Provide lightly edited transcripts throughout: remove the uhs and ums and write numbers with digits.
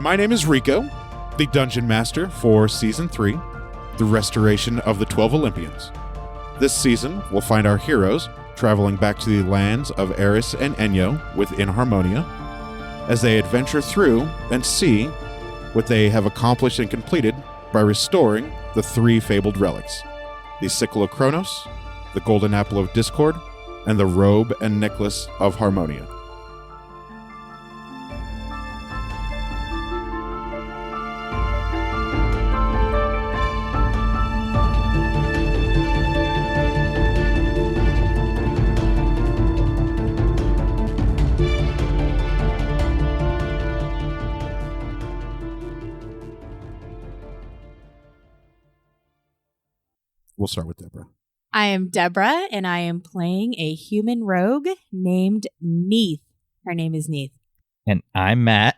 My name is Rico, the Dungeon Master for Season 3, the restoration of the 12 Olympians. This season, we'll find our heroes traveling back to the lands of Eris and Enyo within Harmonia, as they adventure through and see what they have accomplished and completed by restoring the 3 fabled relics, the Sickle of Kronos, the Golden Apple of Discord, and the Robe and Necklace of Harmonia. We'll start with Deborah. I am Deborah, and I am playing a human rogue named Neith. Her name is Neith. And I'm Matt,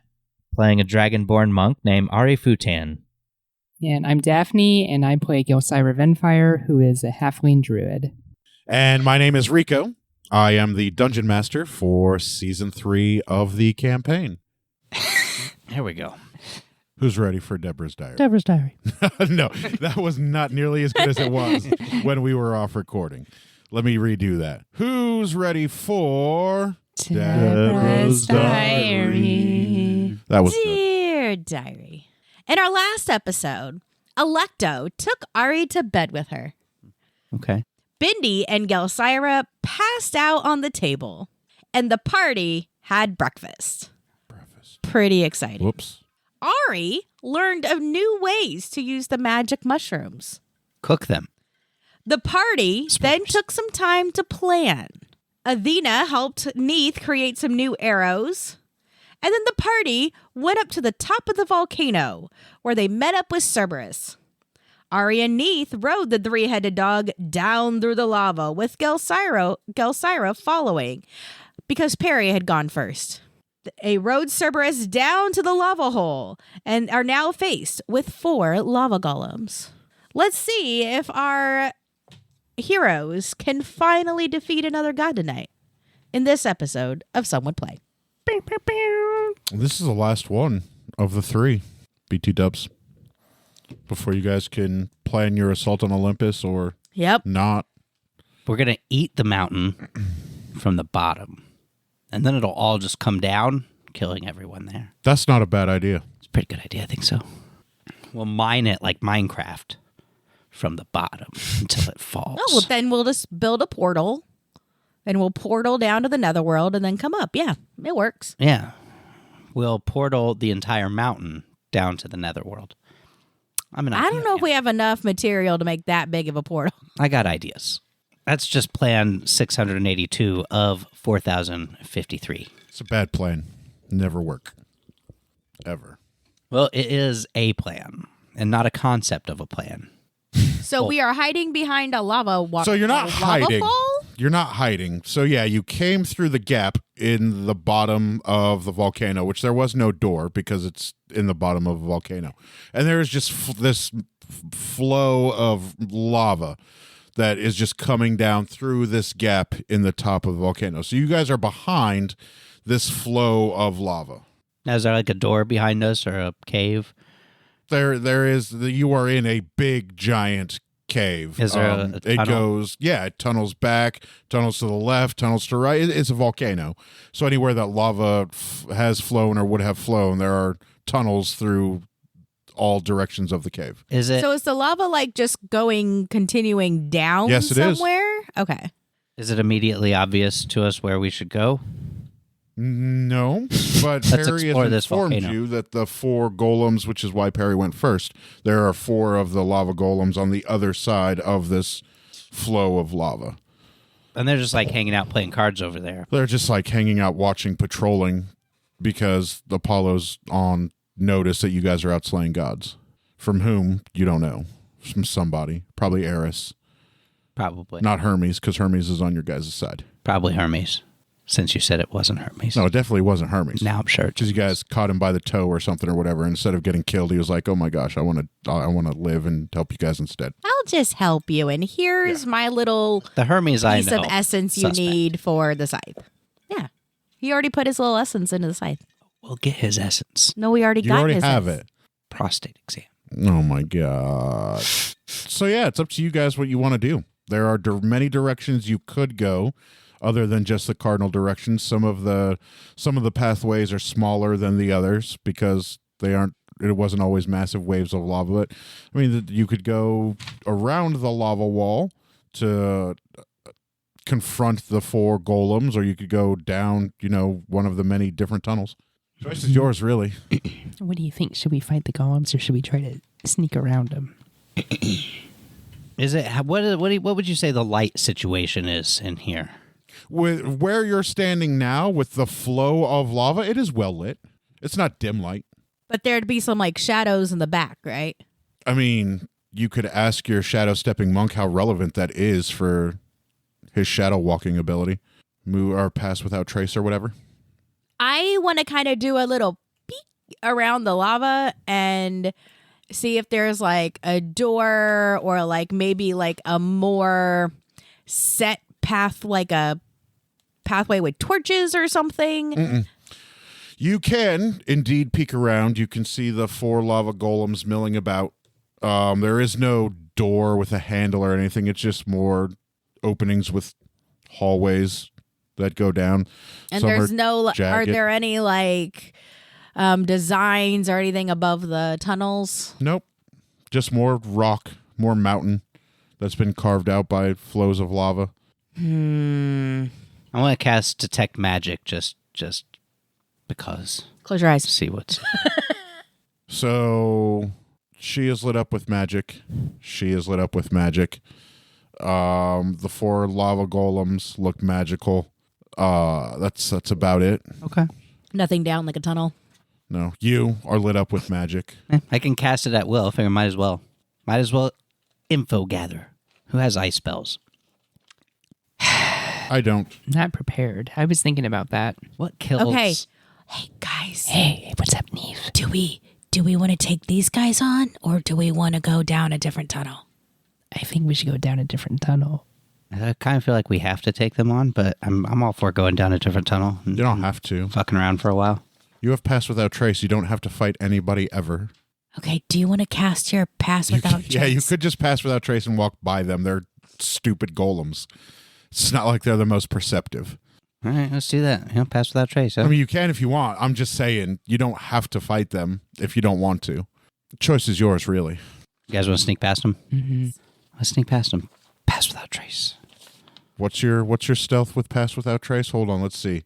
playing a dragonborn monk named Ari Futan. And I'm Daphne, and I play Gelsira Venfire, who is a halfling druid. And my name is Rico. I am the Dungeon Master for Season 3 of the campaign. There we go. Who's ready for Deborah's Diary? Deborah's Diary. No, that was not nearly as good as it was when we were off recording. Let me redo that. Who's ready for Deborah's Diary? That was good. Dear Diary. In our last episode, Alecto took Ari to bed with her. Okay. Bindi and Gelsira passed out on the table, and the party had breakfast. Pretty exciting. Whoops. Ari learned of new ways to use the magic mushrooms. Cook them. The party then took some time to plan. Athena helped Neith create some new arrows. And then the party went up to the top of the volcano, where they met up with Cerberus. Ari and Neith rode the 3-headed dog down through the lava, with Gelsira following, because Perry had gone first. They rode Cerberus down to the lava hole and are now faced with 4 lava golems. Let's see if our heroes can finally defeat another god tonight in this episode of Some Would Play. This is the last one of the 3 BT dubs before you guys can plan your assault on Olympus or not. We're going to eat the mountain from the bottom. And then it'll all just come down, killing everyone there. That's not a bad idea. It's a pretty good idea, I think so. We'll mine it like Minecraft from the bottom until it falls. Oh, well, then we'll just build a portal, and we'll portal down to the netherworld and then come up. Yeah, it works. Yeah. We'll portal the entire mountain down to the netherworld. I don't know if we have enough material to make that big of a portal. I got ideas. That's just plan 682 of 4,053. It's a bad plan. Never work. Ever. Well, it is a plan and not a concept of a plan. So we are hiding behind a lava water. So you're not hiding. Fall? You're not hiding. So yeah, you came through the gap in the bottom of the volcano, which there was no door because it's in the bottom of a volcano. And there's just this flow of lava that is just coming down through this gap in the top of the volcano. So you guys are behind this flow of lava. Now, is there like a door behind us or a cave? There is. You are in a big, giant cave. Is there a tunnel? It goes, it tunnels back, tunnels to the left, tunnels to the right. It's a volcano. So anywhere that lava has flown or would have flown, there are tunnels through all directions of the cave. Is it? So is the lava like just continuing down Yes, it is. somewhere? Okay. Is it immediately obvious to us where we should go? No, but Let's Perry explore has this informed volcano. you that the 4 golems, which is why Perry went first, there are 4 of the lava golems on the other side of this flow of lava. And they're just like hanging out playing cards over there. They're just like hanging out watching, patrolling, because Apollo's on notice that you guys are out slaying gods. From whom, you don't know. From somebody. Probably Eris. Probably. Not Hermes, because Hermes is on your guys' side. Probably Hermes, since you said it wasn't Hermes. No, it definitely wasn't Hermes. Now I'm sure. Because you guys caught him by the toe or something or whatever. Instead of getting killed, he was like, "Oh my gosh, I want to live and help you guys instead." I'll just help you, and here's my little The Hermes I piece know. of essence you Suspect. need for the scythe. Yeah. He already put his little essence into the scythe. We'll get his essence. No, we already You got already his have essence. it. Prostate exam. Oh my god. So yeah, it's up to you guys what you want to do. There are many directions you could go other than just the cardinal directions. Some of the pathways are smaller than the others because it wasn't always massive waves of lava. But I mean, you could go around the lava wall to confront the 4 golems, or you could go down, one of the many different tunnels. Choice is yours, really. What do you think? Should we fight the golems or should we try to sneak around them? Is it what would you say the light situation is in here? With where you're standing now, with the flow of lava, it is well lit. It's not dim light. But there'd be some like shadows in the back, right? I mean, you could ask your shadow stepping monk how relevant that is for his shadow walking ability. Move or pass without trace or whatever. I want to kind of do a little peek around the lava and see if there's like a door or like maybe like a more set path, like a pathway with torches or something. Mm-mm. You can indeed peek around. You can see the 4 lava golems milling about. There is no door with a handle or anything. It's just more openings with hallways that go down. And Some there's are no, are jagged. there any like designs or anything above the tunnels? Nope. Just more rock, more mountain that's been carved out by flows of lava. I want to cast detect magic just because. Close your eyes. See what's. So she is lit up with magic. She is lit up with magic. The 4 lava golems look magical. That's about it. Okay. Nothing down like a tunnel. No, you are lit up with magic. I can cast it at will. I figure might as well info gather. Who has ice spells? I don't. Not prepared. I was thinking about that. What kills? Okay. Hey guys, Hey, what's up, Neith? do we want to take these guys on or do we want to go down a different tunnel? I think we should go down a different tunnel. I kind of feel like we have to take them on, but I'm all for going down a different tunnel. You don't have to. Fucking around for a while. You have pass without trace. You don't have to fight anybody ever. Okay, do you want to cast your pass without trace? Yeah, you could just pass without trace and walk by them. They're stupid golems. It's not like they're the most perceptive. All right, let's do that. Pass without trace. Huh? I mean, you can if you want. I'm just saying you don't have to fight them if you don't want to. The choice is yours, really. You guys want to sneak past them? Mm-hmm. Let's sneak past them. Pass without trace. What's your stealth with pass without trace? Hold on, let's see.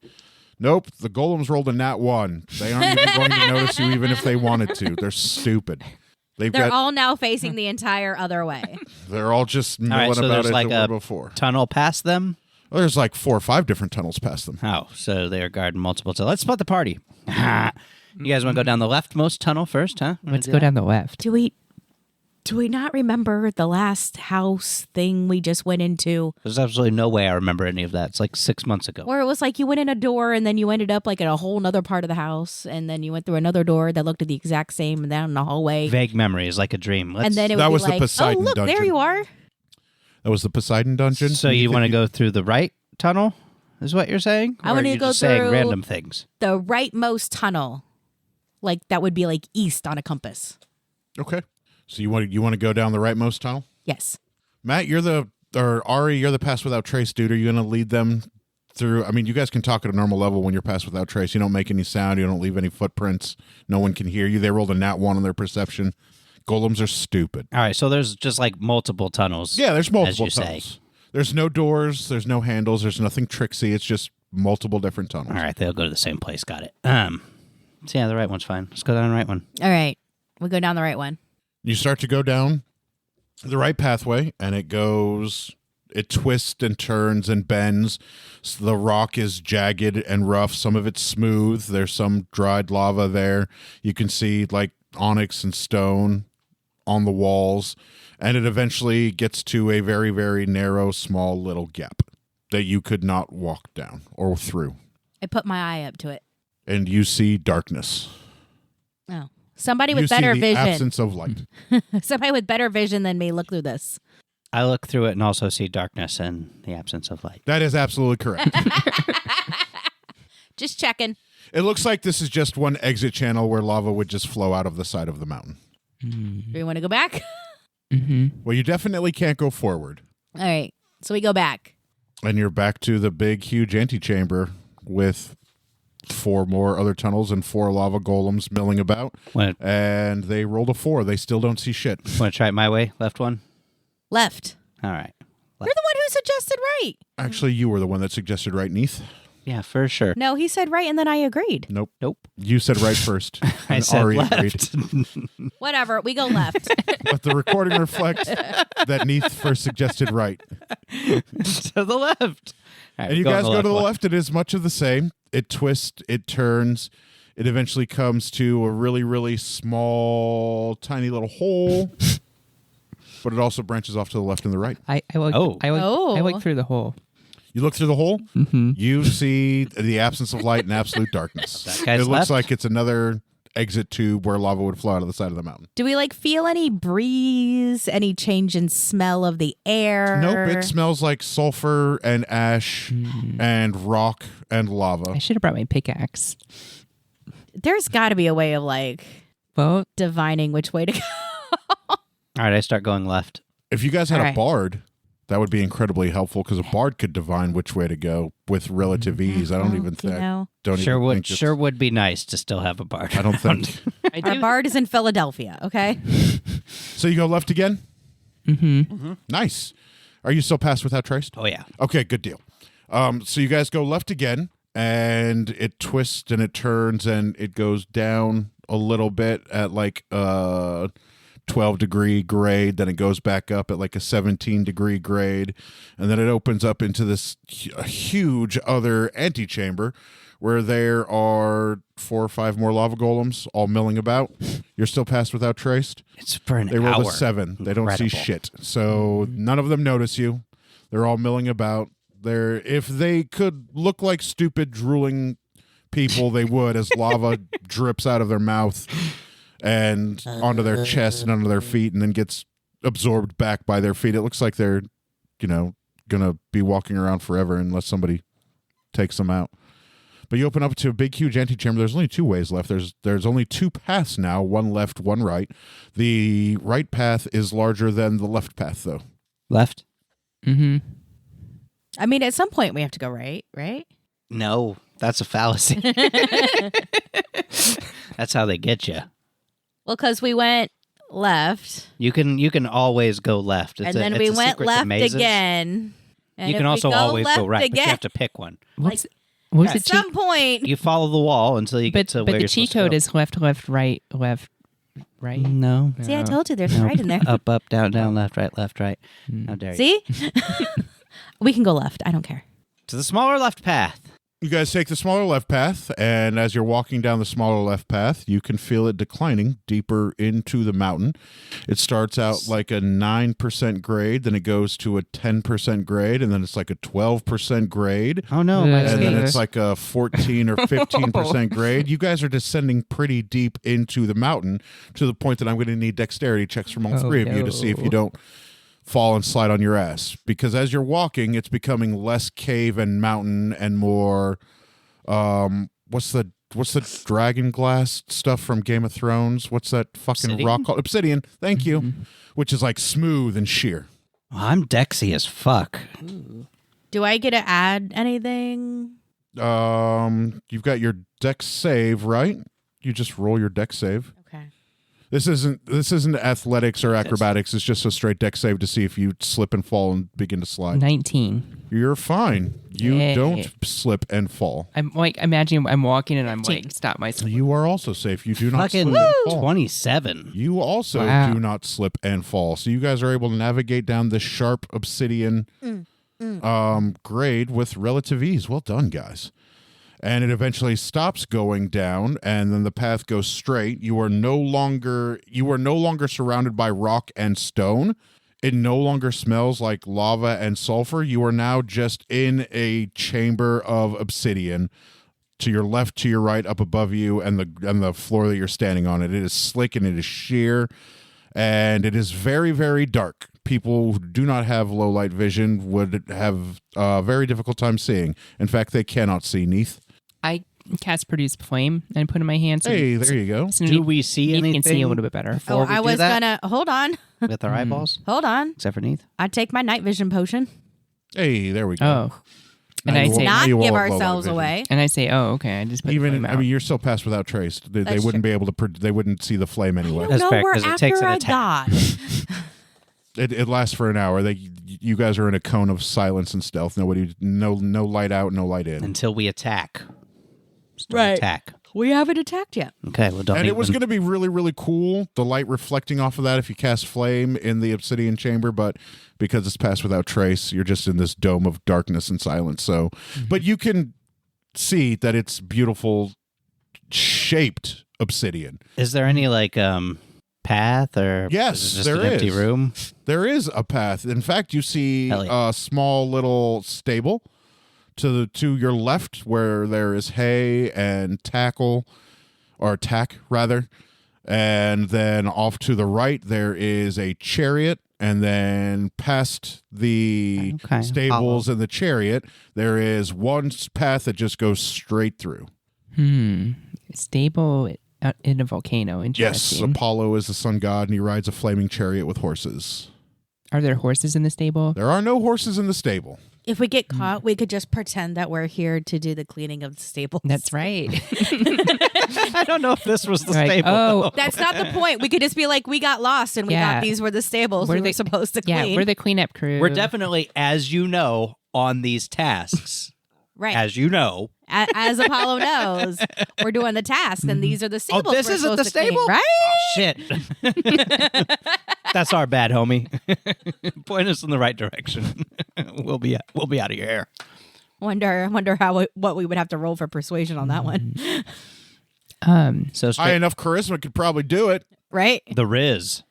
Nope, the golems rolled a nat 1. They aren't even going to notice you even if they wanted to. They're stupid. They're all now facing the entire other way. They're all just All milling right, so about there's as like they were a before. tunnel past them. Well, there's like 4 or 5 different tunnels past them. Oh, so they are guarding multiple tunnels. Let's split the party. You guys want to go down the leftmost tunnel first, huh? Let's go down the left. Do we not remember the last house thing we just went into? There's absolutely no way I remember any of that. It's like 6 months ago. Where it was like you went in a door and then you ended up like in a whole nother part of the house and then you went through another door that looked at the exact same and down the hallway. Vague memories, like a dream. And then it would That be was the like, Poseidon oh, look, dungeon. there you are. That was the Poseidon dungeon. So you want to go through the right tunnel, is what you're saying? I Or wanna are you go just saying through- random things. The rightmost tunnel. Like that would be like east on a compass. Okay. So you want to go down the rightmost tunnel? Yes. Matt, Ari, you're the pass without trace dude. Are you going to lead them through? I mean, you guys can talk at a normal level when you're pass without trace. You don't make any sound. You don't leave any footprints. No one can hear you. They rolled a nat 1 on their perception. Golems are stupid. All right, so there's just like multiple tunnels. Yeah, there's multiple as you tunnels. say. There's no doors. There's no handles. There's nothing tricksy. It's just multiple different tunnels. All right, they'll go to the same place. Got it. So yeah, the right one's fine. Let's go down the right one. All right. We'll go down the right one. You start to go down the right pathway, and it twists and turns and bends. So the rock is jagged and rough. Some of it's smooth. There's some dried lava there. You can see like onyx and stone on the walls, and it eventually gets to a very, very narrow, small little gap that you could not walk down or through. I put my eye up to it. And you see darkness. Oh. Somebody You with see better the vision. absence of light. Somebody with better vision than me look through this. I look through it and also see darkness and the absence of light. That is absolutely correct. Just checking. It looks like this is just one exit channel where lava would just flow out of the side of the mountain. Do we want to go back? Well, you definitely can't go forward. All right. So we go back. And you're back to the big, huge antechamber with 4 more other tunnels and 4 lava golems milling about. And they rolled a 4. They still don't see shit. Want to try it my way? Left one? Left. All right. You're the one who suggested right. Actually, you were the one that suggested right, Neith. Yeah, for sure. No, he said right, and then I agreed. Nope. Nope. You said right first. I and said Ari left. agreed. Whatever. We go left. But the recording reflects that Neith first suggested right. To the left. All right, And you guys go to the one. left. It is much of the same. It twists, it turns. It eventually comes to a really, really small, tiny little hole. But it also branches off to the left and the right. I look through the hole. You look through the hole, you see the absence of light and absolute darkness. That guy's It looks left. like it's another exit tube where lava would flow out of the side of the mountain. Do we feel any breeze, any change in smell of the air? Nope, it smells like sulfur and ash and rock and lava. I should have brought my pickaxe. There's got to be a way of Well, divining which way to go. All right, I start going left. If you guys had All a right. bard, that would be incredibly helpful because a bard could divine which way to go with relative ease. I don't even think. Don't Sure even would think it's- sure would be nice to still have a bard. I don't think. Our bard is in Philadelphia, okay? So you go left again? Mm-hmm. Nice. Are you still passed without traced? Oh yeah. Okay, good deal. So you guys go left again, and it twists and it turns and it goes down a little bit at 12-degree grade. Then it goes back up at a 17-degree grade, and then it opens up into this huge other antechamber where there are 4 or 5 more lava golems all milling about. You're still passed without traced. It's for an They hour. rolled a 7. They don't see Incredible. shit. So none of them notice you. They're all milling about. If they could look like stupid drooling people, they would, as lava drips out of their mouth and onto their chest and onto their feet and then gets absorbed back by their feet. It looks like they're, gonna be walking around forever unless somebody takes them out. But you open up to a big, huge antechamber. There's only 2 ways left. There's only 2 paths now, one left, one right. The right path is larger than the left path, though. Left? mm-hmm. I mean, at some point we have to go right? No, that's a fallacy. That's how they get you. Well, because we went left, You can always go left. and then we went left again. And You if can we also always go left right, but you again, have to pick one. What's at the some cheat? point, You follow the wall until you get to But where the you're cheat supposed to code go. is left, left, right, left, right. No. see, I told you there's No. right in there. Up, up, down, down, left, right, left, right. How dare you? See? We can go left. I don't care. To the smaller left path. You guys take the smaller left path, and as you're walking down the smaller left path, you can feel it declining deeper into the mountain. It starts out like a 9% grade, then it goes to a 10% grade, and then it's like a 12% grade. Oh no, Yeah. my And then skates. it's like a 14 or 15% grade. You guys are descending pretty deep into the mountain to the point that I'm going to need dexterity checks from all 3 of you to see if you don't fall and slide on your ass. Because as you're walking, it's becoming less cave and mountain and more, what's the dragon glass stuff from Game of Thrones? What's that fucking Obsidian? rock called? Obsidian. Thank you. Which is like smooth and sheer. I'm Dexy as fuck. Do I get to add anything? You've got your dex save, right? You just roll your dex save. Okay. This isn't athletics or acrobatics. It's just a straight dex save to see if you slip and fall and begin to slide. 19. You're fine. You Yay. don't slip and fall. I'm imagining I'm walking and I'm stop myself. You are also safe. You do not Fucking slip and fall. 27. You also Wow. do not slip and fall. So you guys are able to navigate down this sharp obsidian grade with relative ease. Well done, guys. And it eventually stops going down, and then the path goes straight. You are no longer surrounded by rock and stone. It no longer smells like lava and sulfur. You are now just in a chamber of obsidian. To your left, to your right, up above you, and the floor that you're standing on. It is slick and it is sheer, and it is very, very dark. People who do not have low light vision would have a very difficult time seeing. In fact, they cannot see, Neith. cast produce flame and put in my hand. So Hey, there you go. so Do we see Neith anything? can see a little bit better. before we I do was that? gonna hold on. With our eyeballs? Hold on. Except for Neith? I take my night vision potion. Hey, there we go. Oh, and Now I you say, will- Not you will give have low light ourselves vision. away. and I say, oh, okay. I just put the Even flame out. you're still passed without trace. They That's wouldn't true. be able to. They wouldn't see the flame anyway. That's no, fair, we're 'cause it after takes an a attack. god. It lasts for an hour. You guys are in a cone of silence and stealth. No light out, no light in. Until we attack. Right. Attack. We haven't attacked yet. Okay, well, don't And it was even- going to be really, really cool, the light reflecting off of that if you cast flame in the obsidian chamber, but because it's passed without trace, you're just in this dome of darkness and silence. So, but you can see that it's beautiful, shaped obsidian. Is there any, like, path or Yes, is it just there an empty is. room? There is a path. In fact, you see Hell yeah. a small little stable to your left where there is hay and tackle, or tack rather, and then off to the right there is a chariot, and then past the Okay, stables and the chariot there is one path that just goes straight through. Stable in a volcano. Yes, Interesting. Apollo is the sun god, and he rides a flaming chariot with horses. Are there horses in the stable? There are no horses in the stable. If we get caught, we could just pretend that we're here to do the cleaning of the stables. That's right. I don't know if this was the Like, stable. oh, That's not the point. We could just be like, we got lost and we Yeah. thought these were the stables We're we were the- supposed to yeah, clean. we're the cleanup crew. We're definitely, as you know, on these tasks. right. As you know. As Apollo knows, we're doing the task, and these are the stables. this we're isn't the supposed to clean, stable? right? Shit. That's our bad, homie. Point us in the right direction. We'll be out of your hair. Wonder what we would have to roll for persuasion on that one, So High straight, enough charisma could probably do it. right? the Riz.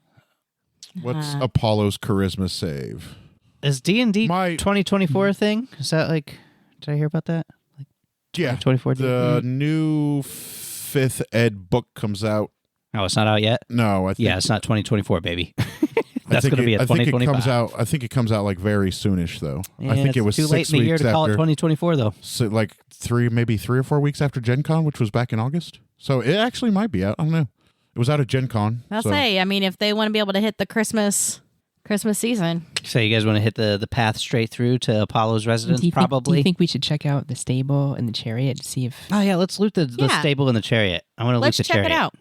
What's Apollo's charisma save? Is D&D My- 2024 a thing? Is that like, did I hear about that? Like Yeah, 2024 the new 5th ed book comes out. Oh, it's not out yet? No, I think Yeah, it's not 2024 baby. I That's think going to be a I think it 2025. comes out. I think it comes out like very soonish though. Yeah, I think it's it was too 6 late in the year weeks to call it after, 2024, though. so like maybe 3 or 4 weeks after Gen Con, which was back in August. So it actually might be out. I don't know. It was out at Gen Con. I'll so. say. I mean, if they want to be able to hit the Christmas season, So you guys want to hit the path straight through to Apollo's residence, do you probably? think we should check out the stable and the chariot to see if? Oh, yeah, let's loot the Yeah. stable and the chariot. I want to loot let's the check chariot it out.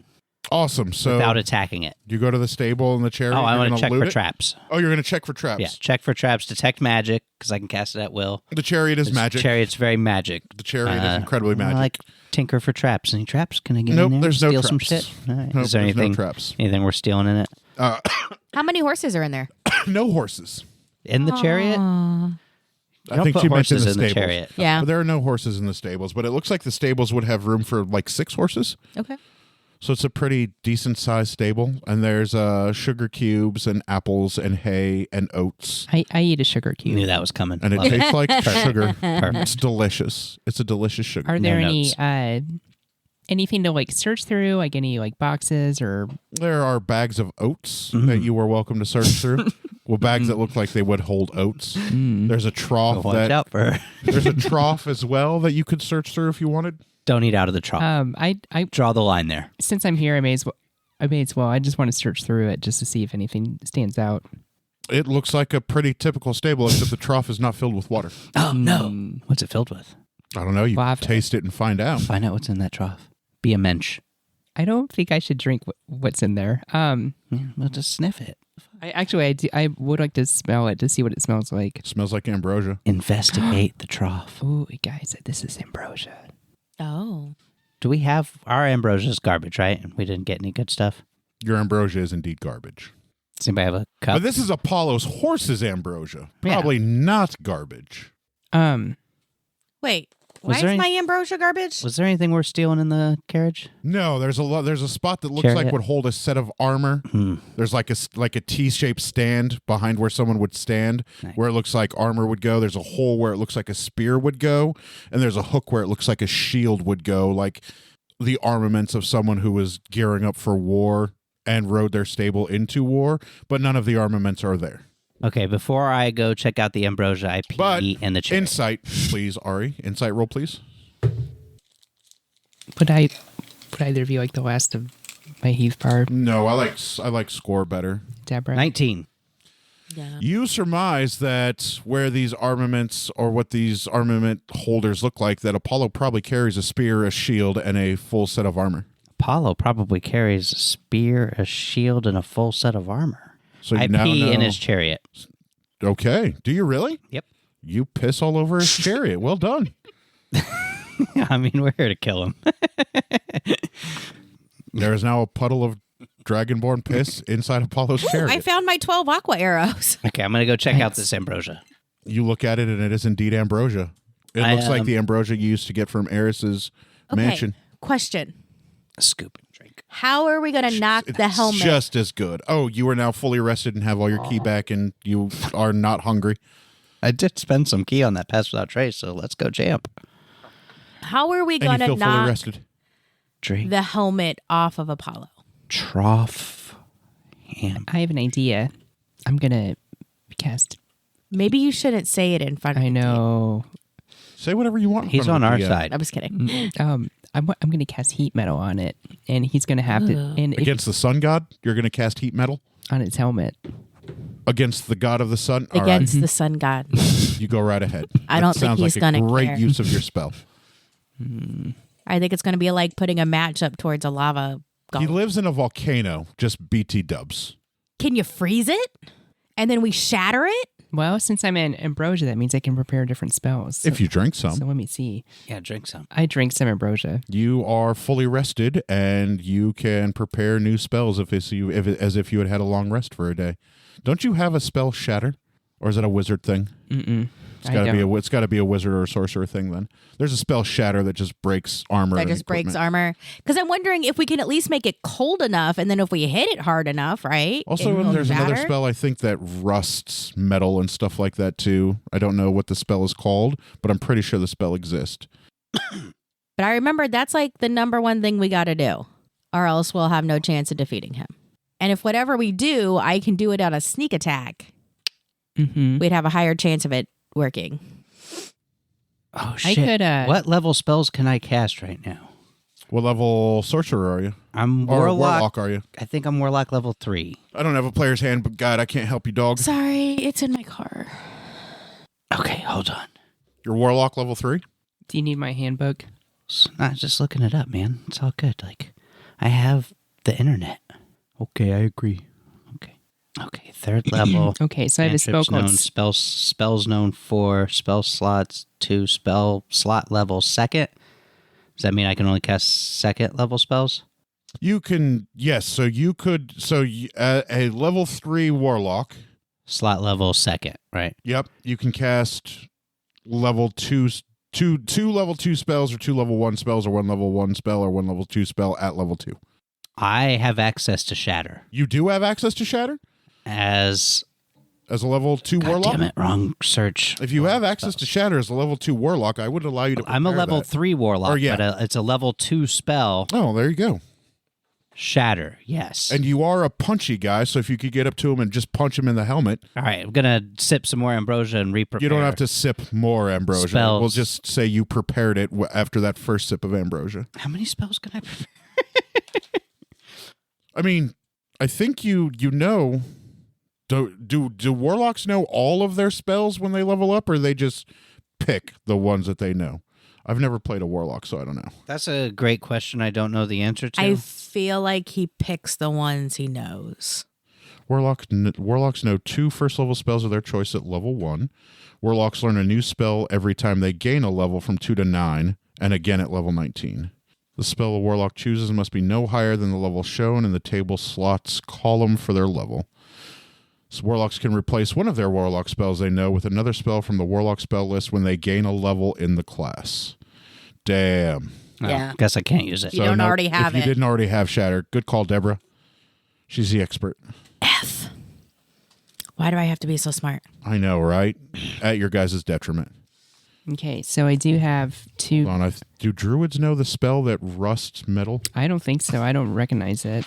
Awesome. So without attacking it. you go to the stable and the chariot. Oh, I you're want gonna to check loot for it? traps. Oh, you're going to check for traps. Yeah, check for traps, detect magic, because I can cast it at will. The chariot is magic. Chariot's very magic. The chariot is incredibly I magic. like tinker for traps. Any traps? Can I get Nope, in there? there's no Steal some traps. shit? All right. Nope, Is there there's no anything, traps. anything we're stealing in it? How many horses are in there? No horses. In the chariot? I Don't think put you mentioned horses the in the stables. chariot. Yeah. But there are no horses in the stables, but it looks like the stables would have room for like 6 horses. Okay. So it's a pretty decent sized stable, and there's sugar cubes and apples and hay and oats, I eat a sugar Knew cube. that was coming. and it Love it. tastes like sugar. Perfect. It's delicious. It's a delicious sugar. Are there No any notes. anything to like search through, like any like boxes or? There are bags of oats Mm-hmm. that you were welcome to search through. Well, bags that look like they would hold oats. There's a trough Watch that out for there's a trough as well that you could search through if you wanted. Don't eat out of the trough. I Draw the line there. since I'm here, I may as well. I just want to search through it just to see if anything stands out. It looks like a pretty typical stable, except the trough is not filled with water. Oh, no. What's it filled with? I don't know. You Lava. can taste it and find out. Find out what's in that trough. Be a mensch. I don't think I should drink what's in there. Yeah, well, just sniff it. I would like to smell it to see what it smells like. It smells like ambrosia. Investigate the trough. Ooh, guys, this is ambrosia. Oh. Do we have our ambrosia's garbage, right? We didn't get any good stuff. Your ambrosia is indeed garbage. Does anybody have a cup? But this is Apollo's horse's ambrosia. Yeah. Probably not garbage. Wait. Was Why there is any- my ambrosia garbage? Was there anything we're stealing in the carriage? No, there's a spot that looks Chariot. like would hold a set of armor. There's like a T-shaped stand behind where someone would stand, Nice. where it looks like armor would go. There's a hole where it looks like a spear would go, and there's a hook where it looks like a shield would go, like the armaments of someone who was gearing up for war and rode their stable into war, but none of the armaments are there. Okay, before I go check out the ambrosia, I pee But in the chariot. insight, please, Ari. Insight roll, please. Would either of you like the last of my Heath bar, No, I like score better. Deborah? 19. Yeah. You surmise that where these armaments or what these armament holders look like, that Apollo probably carries a spear, a shield, and a full set of armor. Apollo probably carries a spear, a shield, and a full set of armor. So you I now pee know. in his chariot. Okay. Do you really? Yep. You piss all over his chariot. Well done. I mean, we're here to kill him. There is now a puddle of dragonborn piss inside Apollo's chariot. I found my 12 aqua arrows. Okay, I'm going to go check out this ambrosia. You look at it, and it is indeed ambrosia. It looks like the ambrosia you used to get from Eris's mansion. Question. Scoop and drink. How are we going to knock the It's helmet? just as good. Oh, you are now fully rested and have all your key back, and you are not hungry. I did spend some key on that pass without trace, so let's go champ. How are we And going you to feel fully knock rested. Drink. the helmet off of Apollo? Trough. Ham. I have an idea. I'm gonna cast. Maybe you shouldn't say it in front of I me. know. Say whatever you want. in He's front on of our the DM. side. I was kidding. I'm gonna cast heat metal on it, and he's gonna have to and Against the sun god, you're going to cast heat metal? on its helmet. Against the god of the sun? All Against the sun god. right, you go right ahead. I don't That think sounds he's like gonna a great care. use of your spell. I think it's going to be like putting a match up towards a lava He golem. lives in a volcano, just BT dubs. Can you freeze it? And then we shatter it? Well, since I'm in ambrosia, that means I can prepare different spells. So, If you drink some. so let me see. Yeah, drink some. I drink some ambrosia. You are fully rested, and you can prepare new spells as if you had had a long rest for a day. Don't you have a spell shatter, or is it a wizard thing? Mm-mm. It's got to be a wizard or a sorcerer thing. Then there's a spell shatter that just breaks armor. That and just breaks equipment. armor. Because I'm wondering if we can at least make it cold enough, and then if we hit it hard enough, right? Also, it will there's another shatter? spell I think that rusts metal and stuff like that too. I don't know what the spell is called, but I'm pretty sure the spell exists. But I remember that's like the number one thing we got to do, or else we'll have no chance of defeating him. And if whatever we do, I can do it on a sneak attack, Mm-hmm. we'd have a higher chance of it working. Oh, I shit. could. What level spells can I cast right now? What level sorcerer are you? I'm Or warlock. are you? I think I'm warlock level 3. I don't have a player's hand, but God, I can't help you, dog. Sorry, it's in my car. Okay, hold on. You're warlock level 3? Do you need my handbook? It's not just looking it up, man. It's all good. Like, I have the internet. Okay, I agree. Okay, third level. Okay, so I have a spell Cantrips called. spells known for spell slots to spell slot level second. Does that mean I can only cast second level spells? You can, yes. So you could, a level 3 warlock. Slot level second, right? Yep. You can cast level two level 2 spells, or 2 level 1 spells, or 1 level 1 spell, or 1 level 2 spell at level 2. I have access to Shatter You do have access to Shatter as a level 2 God warlock? damn it, wrong search. If you have access to Shatter as a level 2 warlock, I would allow you to I'm a prepare level that. 3 warlock, Or, yeah. but it's a level 2 spell. Oh, there you go. Shatter, yes. And you are a punchy guy, so if you could get up to him and just punch him in the helmet, All right, I'm gonna sip some more ambrosia and re-prepare. you don't have to sip more ambrosia. Spells. We'll just say you prepared it after that first sip of ambrosia. How many spells can I prepare? I mean, I think you know. Do warlocks know all of their spells when they level up, or they just pick the ones that they know? I've never played a warlock, so I don't know. That's a great question. I don't know the answer to. I feel like he picks the ones he knows. Warlocks know 2 first level spells of their choice at level 1. Warlocks learn a new spell every time they gain a level from 2 to 9, and again at level 19. The spell a warlock chooses must be no higher than the level shown in the table slots column for their level. So warlocks can replace one of their warlock spells they know with another spell from the warlock spell list when they gain a level in the class. Damn. Oh, Yeah. Guess I can't use it. You don't already have if it. you didn't already have Shatter, good call, Deborah. She's the expert. F. Why do I have to be so smart? I know, right? At your guys' detriment. Okay, so I do have 2. Hold on, do druids know the spell that rusts metal? I don't think so. I don't recognize it.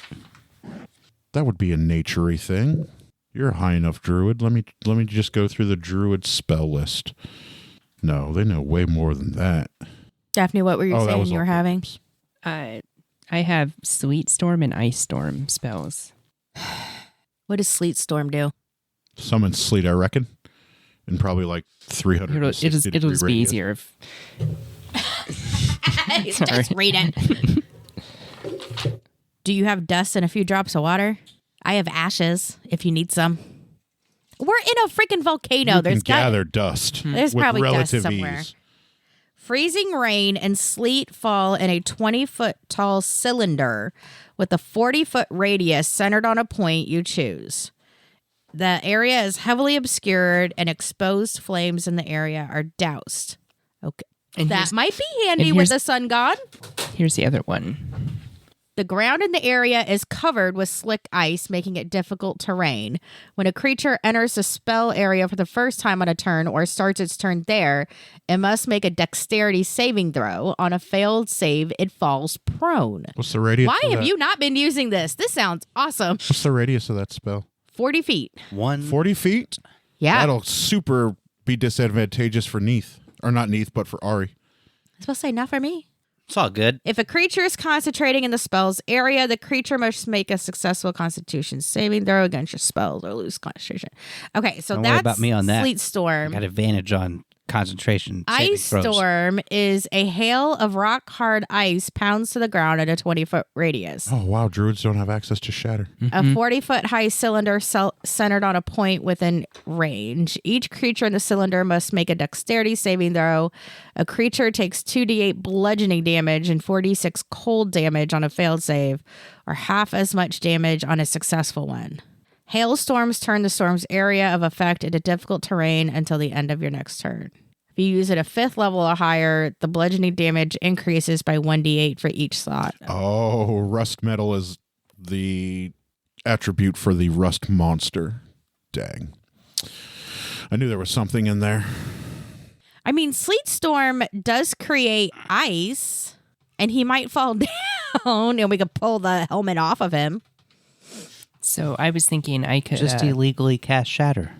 That would be a nature-y thing. You're a high enough druid. Let me just go through the druid spell list. No, they know way more than that. Daphne, what were you Oh, that saying was you were all having? purpose. I have sleet storm and ice storm spells. What does sleet storm do? Summon sleet, I reckon. And probably like 360 It'll just be easier if... Just read it. Do you have dust and a few drops of water? I have ashes if you need some. We're in a freaking volcano. You can gather dust. There's with probably dust relative somewhere. ease. Freezing rain and sleet fall in a 20-foot tall cylinder with a 40-foot radius centered on a point you choose. The area is heavily obscured and exposed flames in the area are doused. Okay. And That might be handy with the sun god. Here's the other one. The ground in the area is covered with slick ice, making it difficult terrain. When a creature enters the spell area for the first time on a turn or starts its turn there, it must make a dexterity saving throw. On a failed save, it falls prone. What's the radius? Why of have that? you not been using this? This sounds awesome. What's the radius of that spell? 40 feet. 40 feet? Yeah. That'll super be disadvantageous for Neith. Or not Neith, but for Ari. I was supposed to say not for me. It's all good. If a creature is concentrating in the spell's area, the creature must make a successful constitution saving throw against your spells or lose concentration. Okay, so Don't worry that's about me on that. Sleet Storm. Got advantage on concentration. saving Ice throws. Storm is a hail of rock-hard ice pounds to the ground at a 20-foot radius. Oh, wow. Druids don't have access to shatter. A 40-foot high cylinder centered on a point within range. Each creature in the cylinder must make a dexterity saving throw. A creature takes 2d8 bludgeoning damage and 4d6 cold damage on a failed save, or half as much damage on a successful one. Hailstorms turn the storm's area of effect into difficult terrain until the end of your next turn. If you use it a 5th level or higher, the bludgeoning damage increases by 1d8 for each slot. Oh, rust metal is the attribute for the rust monster. Dang. I knew there was something in there. I mean, Sleet Storm does create ice, and he might fall down, and we could pull the helmet off of him. So I was thinking I could... Just illegally cast shatter.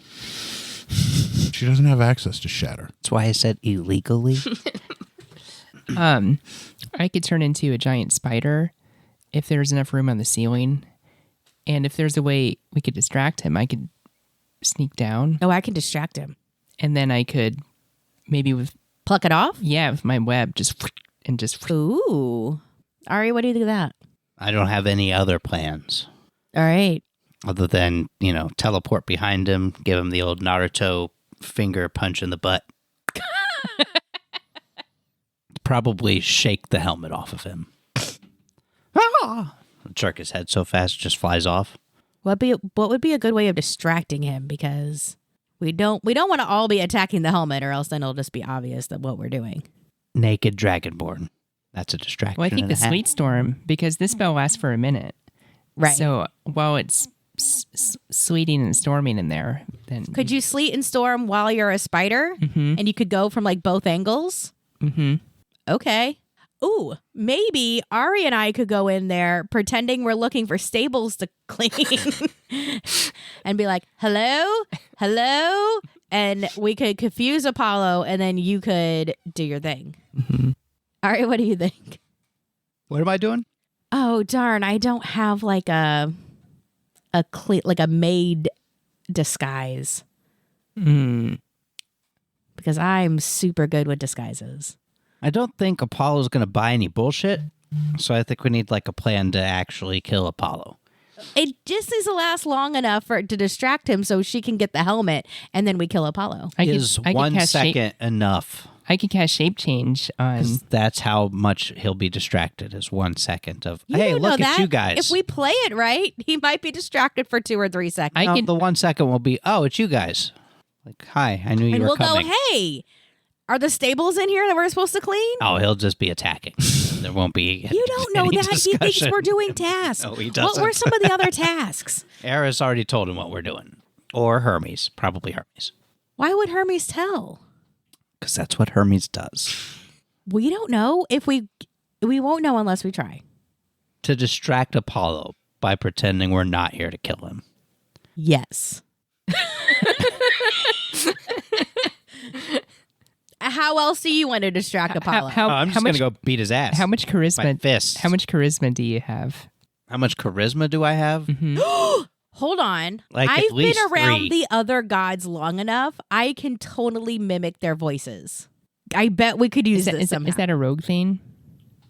She doesn't have access to shatter. That's why I said illegally. I could turn into a giant spider if there's enough room on the ceiling. And if there's a way we could distract him, I could sneak down. Oh, I can distract him. And then I could maybe Pluck it off? with my web, just... Ooh. Ari, what do you think of that? I don't have any other plans All right. other than, teleport behind him, give him the old Naruto finger punch in the butt. Probably shake the helmet off of him. Jerk his head so fast it just flies off. What would be a good way of distracting him? Because we don't want to all be attacking the helmet, or else then it'll just be obvious that what we're doing. Naked Dragonborn. That's a distraction. Well, I think and the a half. Sleet Storm, because this spell lasts for a minute. Right. So while it's sleeting and storming in there, then... Could you sleet and storm while you're a spider? Mm-hmm. And you could go from like both angles? Mm-hmm. Okay. Ooh, maybe Ari and I could go in there pretending we're looking for stables to clean and be like, hello, and we could confuse Apollo, and then you could do your thing. Mm-hmm. Ari, what do you think? What am I doing? Oh, darn, I don't have like a maid disguise Mm. because I'm super good with disguises. I don't think Apollo's going to buy any bullshit, so I think we need like a plan to actually kill Apollo. It just needs to last long enough for it to distract him so she can get the helmet, and then we kill Apollo. Is I could 1 cast second enough? I could cast shape change on... 'Cause that's how much he'll be distracted, is 1 second of, You hey, don't know look at that. you guys. If we play it right, he might be distracted for 2 or 3 seconds. No, the 1 second will be, oh, it's you guys. Like, hi, I knew you And were we'll coming. go, hey, are the stables in here that we're supposed to clean? Oh, he'll just be attacking. There won't be You don't know any that. He thinks discussion. we're doing tasks. No, he What doesn't. were some of the other tasks? Eris already told him what we're doing. Or Hermes. Probably Hermes. Why would Hermes tell? Because that's what Hermes does. We don't know. If we won't know unless we try. To distract Apollo by pretending we're not here to kill him. Yes. How else do you want to distract Apollo? I'm just going to go beat his ass. How much My charisma? fist. How much charisma do you have? How much charisma do I have? Hold on. Like, at I've been least around 3. the other gods long enough. I can totally mimic their voices. I bet we could use this somehow. Is that a rogue thing?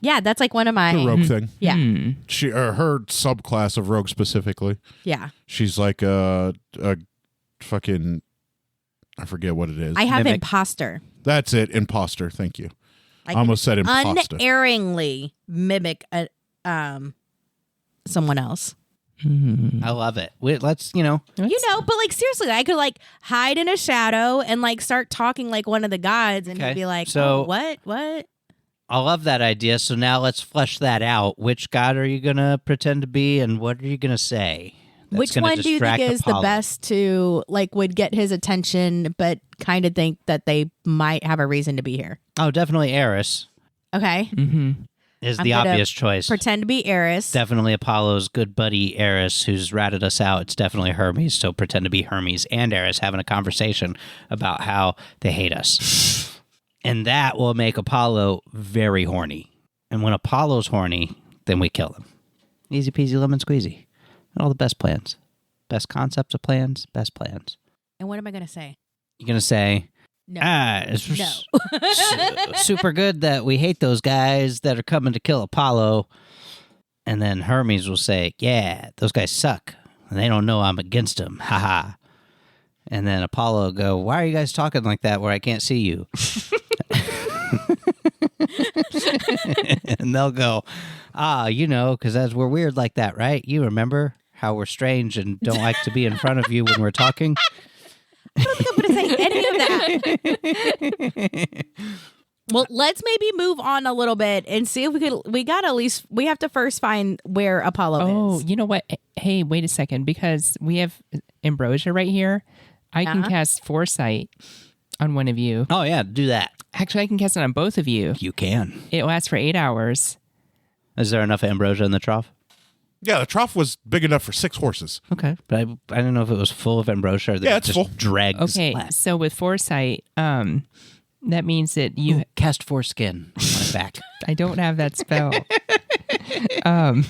Yeah, that's like one of my... The rogue thing. Yeah. She her subclass of rogue specifically. Yeah. She's like a fucking, I forget what it is. I have Mimic. imposter. That's it, imposter. Thank you. I I almost said imposter. unerringly mimic someone else. I love it. Let's, You know, but like seriously, I could like hide in a shadow and like start talking like one of the gods and Okay. he'd be like, So- oh, what? I love that idea. So now let's flesh that out. Which god are you going to pretend to be, and what are you going to say? That's Which gonna one do you think distract is the Apollo? best to like would get his attention but kind of think that they might have a reason to be here? Oh, definitely Eris Okay. is I'm the gonna obvious choice. Pretend to be Eris. Definitely Apollo's good buddy Eris, who's ratted us out. It's definitely Hermes, so pretend to be Hermes and Eris having a conversation about how they hate us. And that will make Apollo very horny. And when Apollo's horny, then we kill him. Easy peasy lemon squeezy. And all the best plans. Best concepts of plans, best plans. And what am I going to say? You're going to say, No. it's No. super good that we hate those guys that are coming to kill Apollo. And then Hermes will say, yeah, those guys suck. And they don't know I'm against them. Haha. And then Apollo will go, why are you guys talking like that where I can't see you? And they'll go, because as we're weird like that, right? You remember how we're strange and don't like to be in front of you when we're talking? I don't think I'm going to say any of that. Well, let's maybe move on a little bit and see if we have to first find where Apollo Oh, is. you know what? Hey, wait a second. Because we have ambrosia right here, I can cast foresight on one of you. Oh, yeah, do that. Actually, I can cast it on both of you. You can. It lasts for 8 hours. Is there enough ambrosia in the trough? Yeah, the trough was big enough for 6 horses. Okay. But I don't know if it was full of ambrosia or that Yeah, it it's just full. dregs. Okay, so with foresight, that means that you... Ooh, cast foreskin on my back. I don't have that spell. And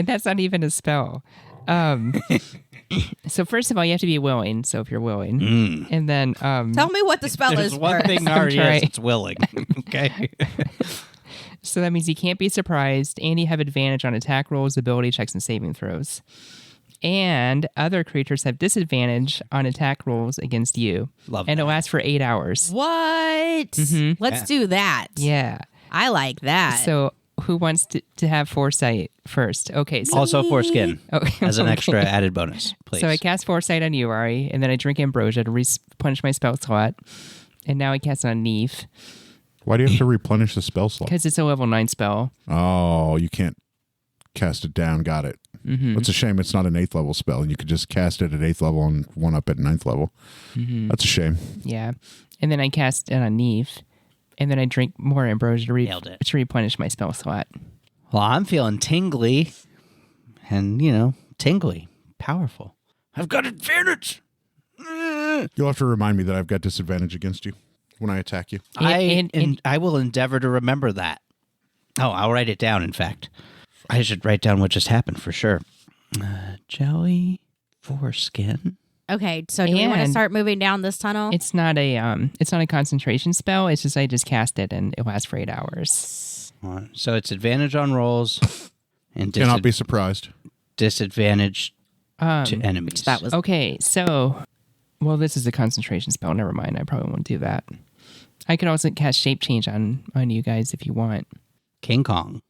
that's not even a spell. So first of all, you have to be willing. So if you're willing, and then Tell me what the spell There's is one first. thing already Right. is, it's willing. Okay. so that means you can't be surprised, and you have advantage on attack rolls, ability checks, and saving throws. And other creatures have disadvantage on attack rolls against you. Love and that. it lasts for 8 hours. What? Let's do that. Yeah. I like that. So who wants to have foresight first? Okay. So Also foreskin Okay. as an Okay. extra added bonus, please. So I cast foresight on you, Ari, and then I drink ambrosia to replenish my spell slot. And now I cast it on Neith Why do you have to replenish the spell slot? because it's a level 9 spell. Oh, you can't cast it down. Got it. It's a shame it's not an 8th level spell, and you could just cast it at 8th level and one up at 9th level. That's a shame. Yeah. And then I cast it on Neith, and then I drink more ambrosia Nailed it. to replenish my spell slot. Well, I'm feeling tingly and, tingly, powerful. I've got advantage. You'll have to remind me that I've got disadvantage against you when I attack you. And- I will endeavor to remember that. Oh, I'll write it down, in fact. I should write down what just happened for sure. Jelly, foreskin. okay, so do we want to And- start moving down this tunnel? It's not a concentration spell. It's just I just cast it and it lasts for 8 hours. So it's advantage on rolls and Cannot be surprised. disadvantage to enemies. that was Okay, so this is a concentration spell. Never mind. I probably won't do that. I could also cast shape change on you guys if you want. King Kong.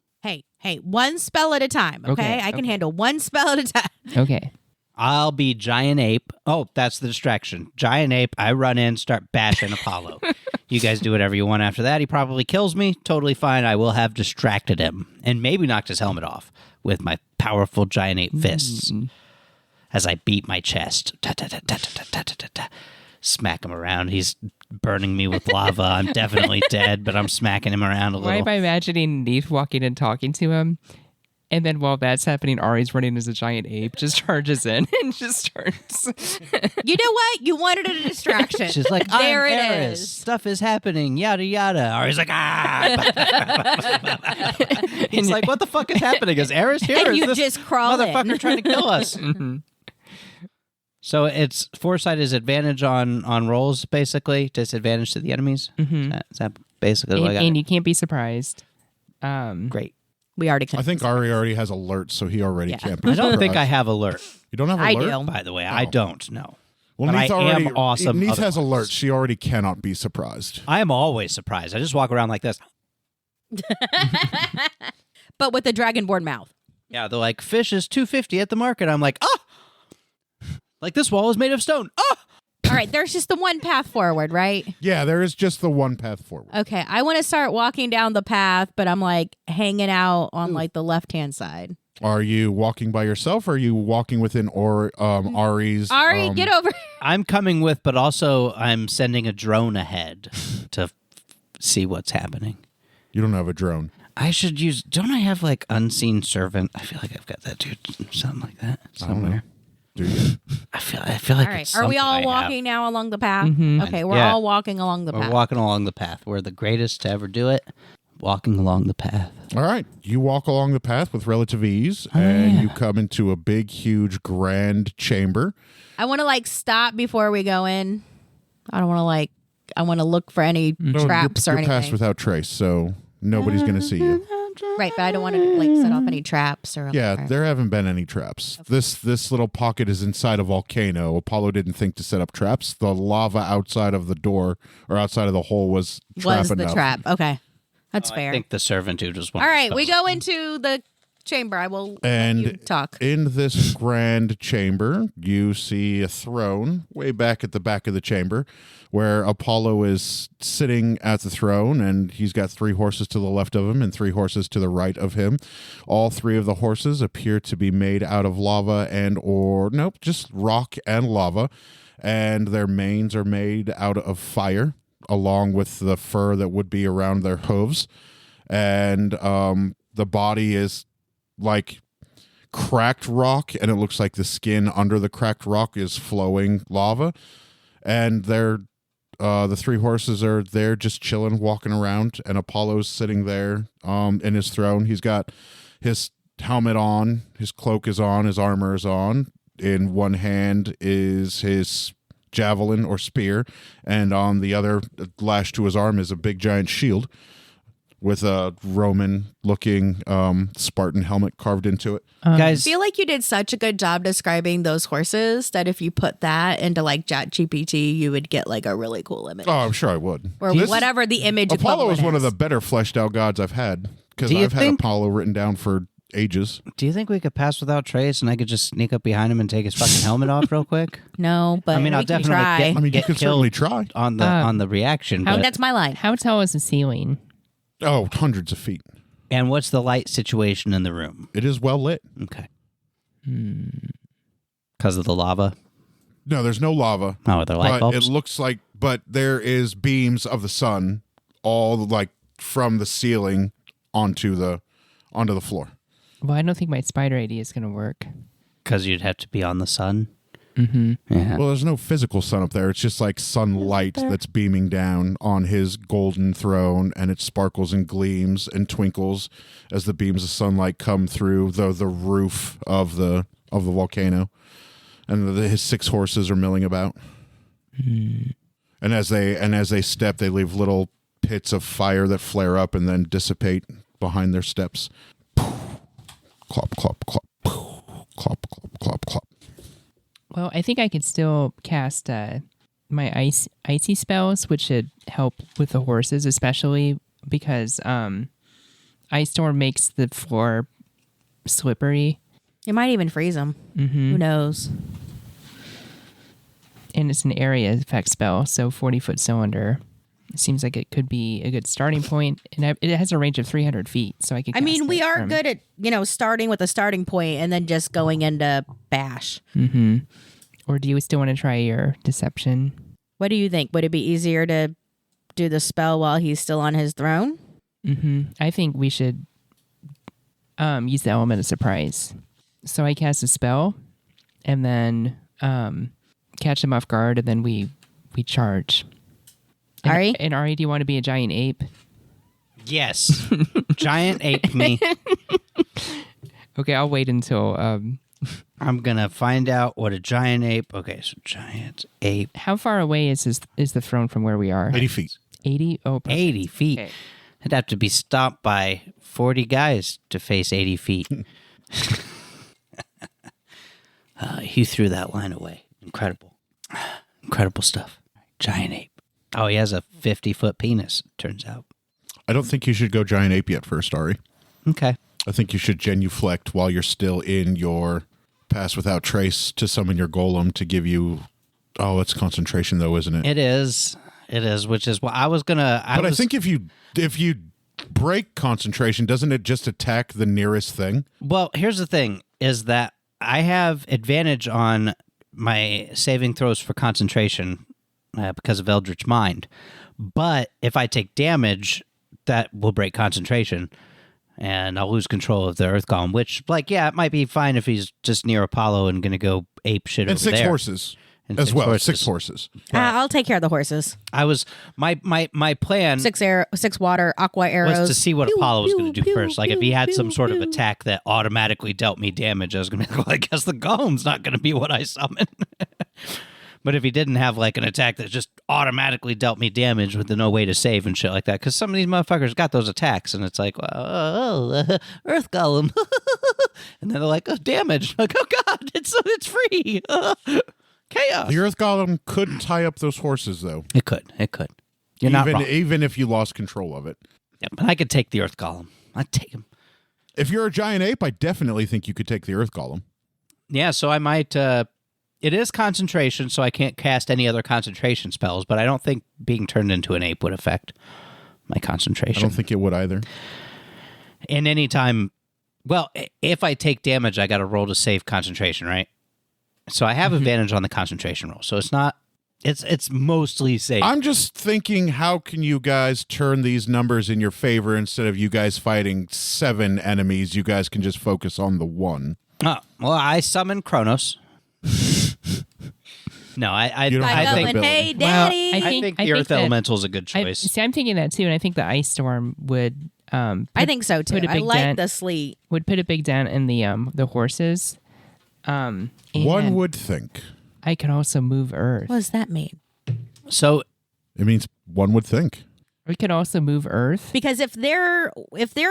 Hey, one spell at a time, okay? Okay, I can okay. handle one spell at a time. Okay. I'll be Giant Ape. Oh, that's the distraction. Giant Ape, I run in, start bashing Apollo. You guys do whatever you want after that. He probably kills me. Totally fine. I will have distracted him and maybe knocked his helmet off with my powerful Giant Ape fists as I beat my chest. Smack him around. He's burning me with lava. I'm definitely dead, but I'm smacking him around a Why little. am I imagining Neith walking and talking to him? And then while that's happening, Ari's running as a giant ape, just charges in and just starts. You know what? You wanted a distraction. She's like, there I'm it Eris. is. Stuff is happening. Yada yada. Or he's like, He's like, what the fuck is happening? Is Eris here? And Is you this just crawl motherfucker in. trying to kill us? So it's foresight is advantage on rolls, basically. Disadvantage to the enemies. Is that basically what I got? And you can't be surprised. Great. We already. I think Ari already has alert, so he already Yeah. can't be I don't think I surprised. have alert, You don't have I alert? do. by the way. I don't know. Well, But Neith I already, am awesome Neith has otherwise. alert. She already cannot be surprised. I am always surprised. I just walk around like this. But with the dragonborn mouth. Yeah, they're like, fish is $2.50 at the market. I'm like, like this wall is made of stone. All right, there's just the one path forward, right? Yeah, there is just the one path forward. Okay, I want to start walking down the path, but I'm like hanging out on like the left-hand side. Are you walking by yourself or are you walking within Ari's? Ari, get over. I'm coming with, but also I'm sending a drone ahead to see what's happening. You don't have a drone. I should use. Don't I have like unseen servant? I feel like I've got that, dude. Something like that somewhere. Do you? I feel like. All right, it's are we something all I have. walking now along the path? Mhm. Okay, we're Yeah. all walking along the We're path. walking along the path. We're the greatest to ever do it. Walking along the path. All right. You walk along the path with relative ease and you come into a big, huge, grand chamber. I want to like stop before we go in. I don't want to like. I want to look for any No, traps you're or passed anything. without trace, so nobody's going to see you. Right, but I don't want to like set off any traps or. Yeah, there haven't been any traps. This little pocket is inside a volcano. Apollo didn't think to set up traps. The lava outside of the door or outside of the hole was trap was the enough. trap. Okay, that's I fair. think the servant dude was one. All of the right, we spells. go into the chamber. I will let And you talk. in this grand chamber, you see a throne way back at the back of the chamber where Apollo is sitting at the throne, and he's got 3 horses to the left of him and 3 horses to the right of him. All 3 of the horses appear to be made out of lava just rock and lava, and their manes are made out of fire along with the fur that would be around their hooves. And the body is like cracked rock, and it looks like the skin under the cracked rock is flowing lava. And they're the 3 horses are there just chilling, walking around, and Apollo's sitting there in his throne. He's got his helmet on, his cloak is on, his armor is on. In one hand is his javelin or spear, and on the other, lashed to his arm, is a big giant shield with a Roman-looking Spartan helmet carved into it. I Guys, feel like you did such a good job describing those horses that if you put that into like ChatGPT, you would get like a really cool image. Oh, I'm sure I would. Or This- whatever the image Apollo is equivalent one of is. the better fleshed out gods I've had, because Do you I've had think- Apollo written down for ages. do you think we could pass without trace, and I could just sneak up behind him and take his fucking helmet off real quick? No, but I mean, we I'll can definitely try. get- I mean, you Get could killed. certainly try. on the reaction. Oh, But, that's my line. How tall is the ceiling? Oh, hundreds of feet. and what's the light situation in the room? It is well lit. Okay. Because of the lava. No, there's no lava. Oh, are there light But bulbs? it looks like, but there is beams of the sun all like from the ceiling onto the floor. Well, I don't think my spider idea is going to work. Because you'd have to be on the sun. Mm-hmm. Yeah. Well, there's no physical sun up there. It's just like sunlight that's beaming down on his golden throne, and it sparkles and gleams and twinkles as the beams of sunlight come through the roof of the volcano, and his 6 horses are milling about. And as they step, they leave little pits of fire that flare up and then dissipate behind their steps. Clop, clop, clop. Clop, clop, clop, clop. Well, I think I could still cast my icy spells, which should help with the horses, especially because Ice Storm makes the floor slippery. You might even freeze them. Mm-hmm. Who knows? And it's an area effect spell, so 40-foot cylinder. It seems like it could be a good starting point, and it has a range of 300 feet, so I could. I mean, cast we it are from- good at, starting with a starting point and then just going into bash. Mm-hmm. Or do you still want to try your deception? What do you think? Would it be easier to do the spell while he's still on his throne? Mm-hmm. I think we should use the element of surprise. So I cast a spell, and then catch them off guard, and then we charge. Ari? And Ari, do you want to be a giant ape? Yes. Giant ape me. Okay, I'll wait until... I'm going to find out what a giant ape... Okay, so giant ape. How far away is the throne from where we are? 80 feet. 80? Oh, perfect. 80 feet. Okay. I'd have to be stopped by 40 guys to face 80 feet. He threw that line away. Incredible. Incredible stuff. Giant ape. Oh, he has a 50-foot penis, turns out. I don't think you should go giant ape yet first, Ari. Okay. I think you should genuflect while you're still in your pass without trace to summon your golem to give you... Oh, it's concentration, though, isn't it? It is. It is, which is what I was going to... I think if you break concentration, doesn't it just attack the nearest thing? Well, here's the thing, is that I have advantage on my saving throws for concentration because of Eldritch Mind. But if I take damage, that will break concentration, and I'll lose control of the Earth Golem, which, it might be fine if he's just near Apollo and going to go ape shit And over there. six horses And as six well. horses. 6 horses. I'll take care of the horses. I was... My plan... 6 water, aqua arrows. was to see what Pew, Apollo was going to pew, do pew, first. Like, if he pew, had some pew, sort of pew. attack that automatically dealt me damage, I was going to be like, well, I guess the golem's not going to be what I summon. But if he didn't have, an attack that just automatically dealt me damage with no way to save and shit like that, because some of these motherfuckers got those attacks, and it's like, Earth Golem. And then they're like, oh, damage. Like, oh, God, it's free. Chaos. The Earth Golem could tie up those horses, though. It could. You're not wrong. Even if you lost control of it. Yeah, but I could take the Earth Golem. I'd take him. If you're a giant ape, I definitely think you could take the Earth Golem. Yeah, so I might... it is concentration, so I can't cast any other concentration spells, but I don't think being turned into an ape would affect my concentration. I don't think it would either. And any time... Well, if I take damage, I got to roll to save concentration, right? So I have advantage on the concentration roll, so it's not... It's mostly safe. I'm just thinking, how can you guys turn these numbers in your favor instead of you guys fighting 7 enemies? You guys can just focus on the 1. Oh, well, I summon Kronos. No, I You don't have I that go think... and ability. hey, daddy. Well, I think the I think Earth that- Elemental is a good choice. I'm thinking that too, and I think the ice storm would. I think so too. put a I big like dent- the sleet. Would put a big dent in the horses. And One would think. I could also move Earth. What does that mean? So It means one would think. We could also move Earth. Because if they're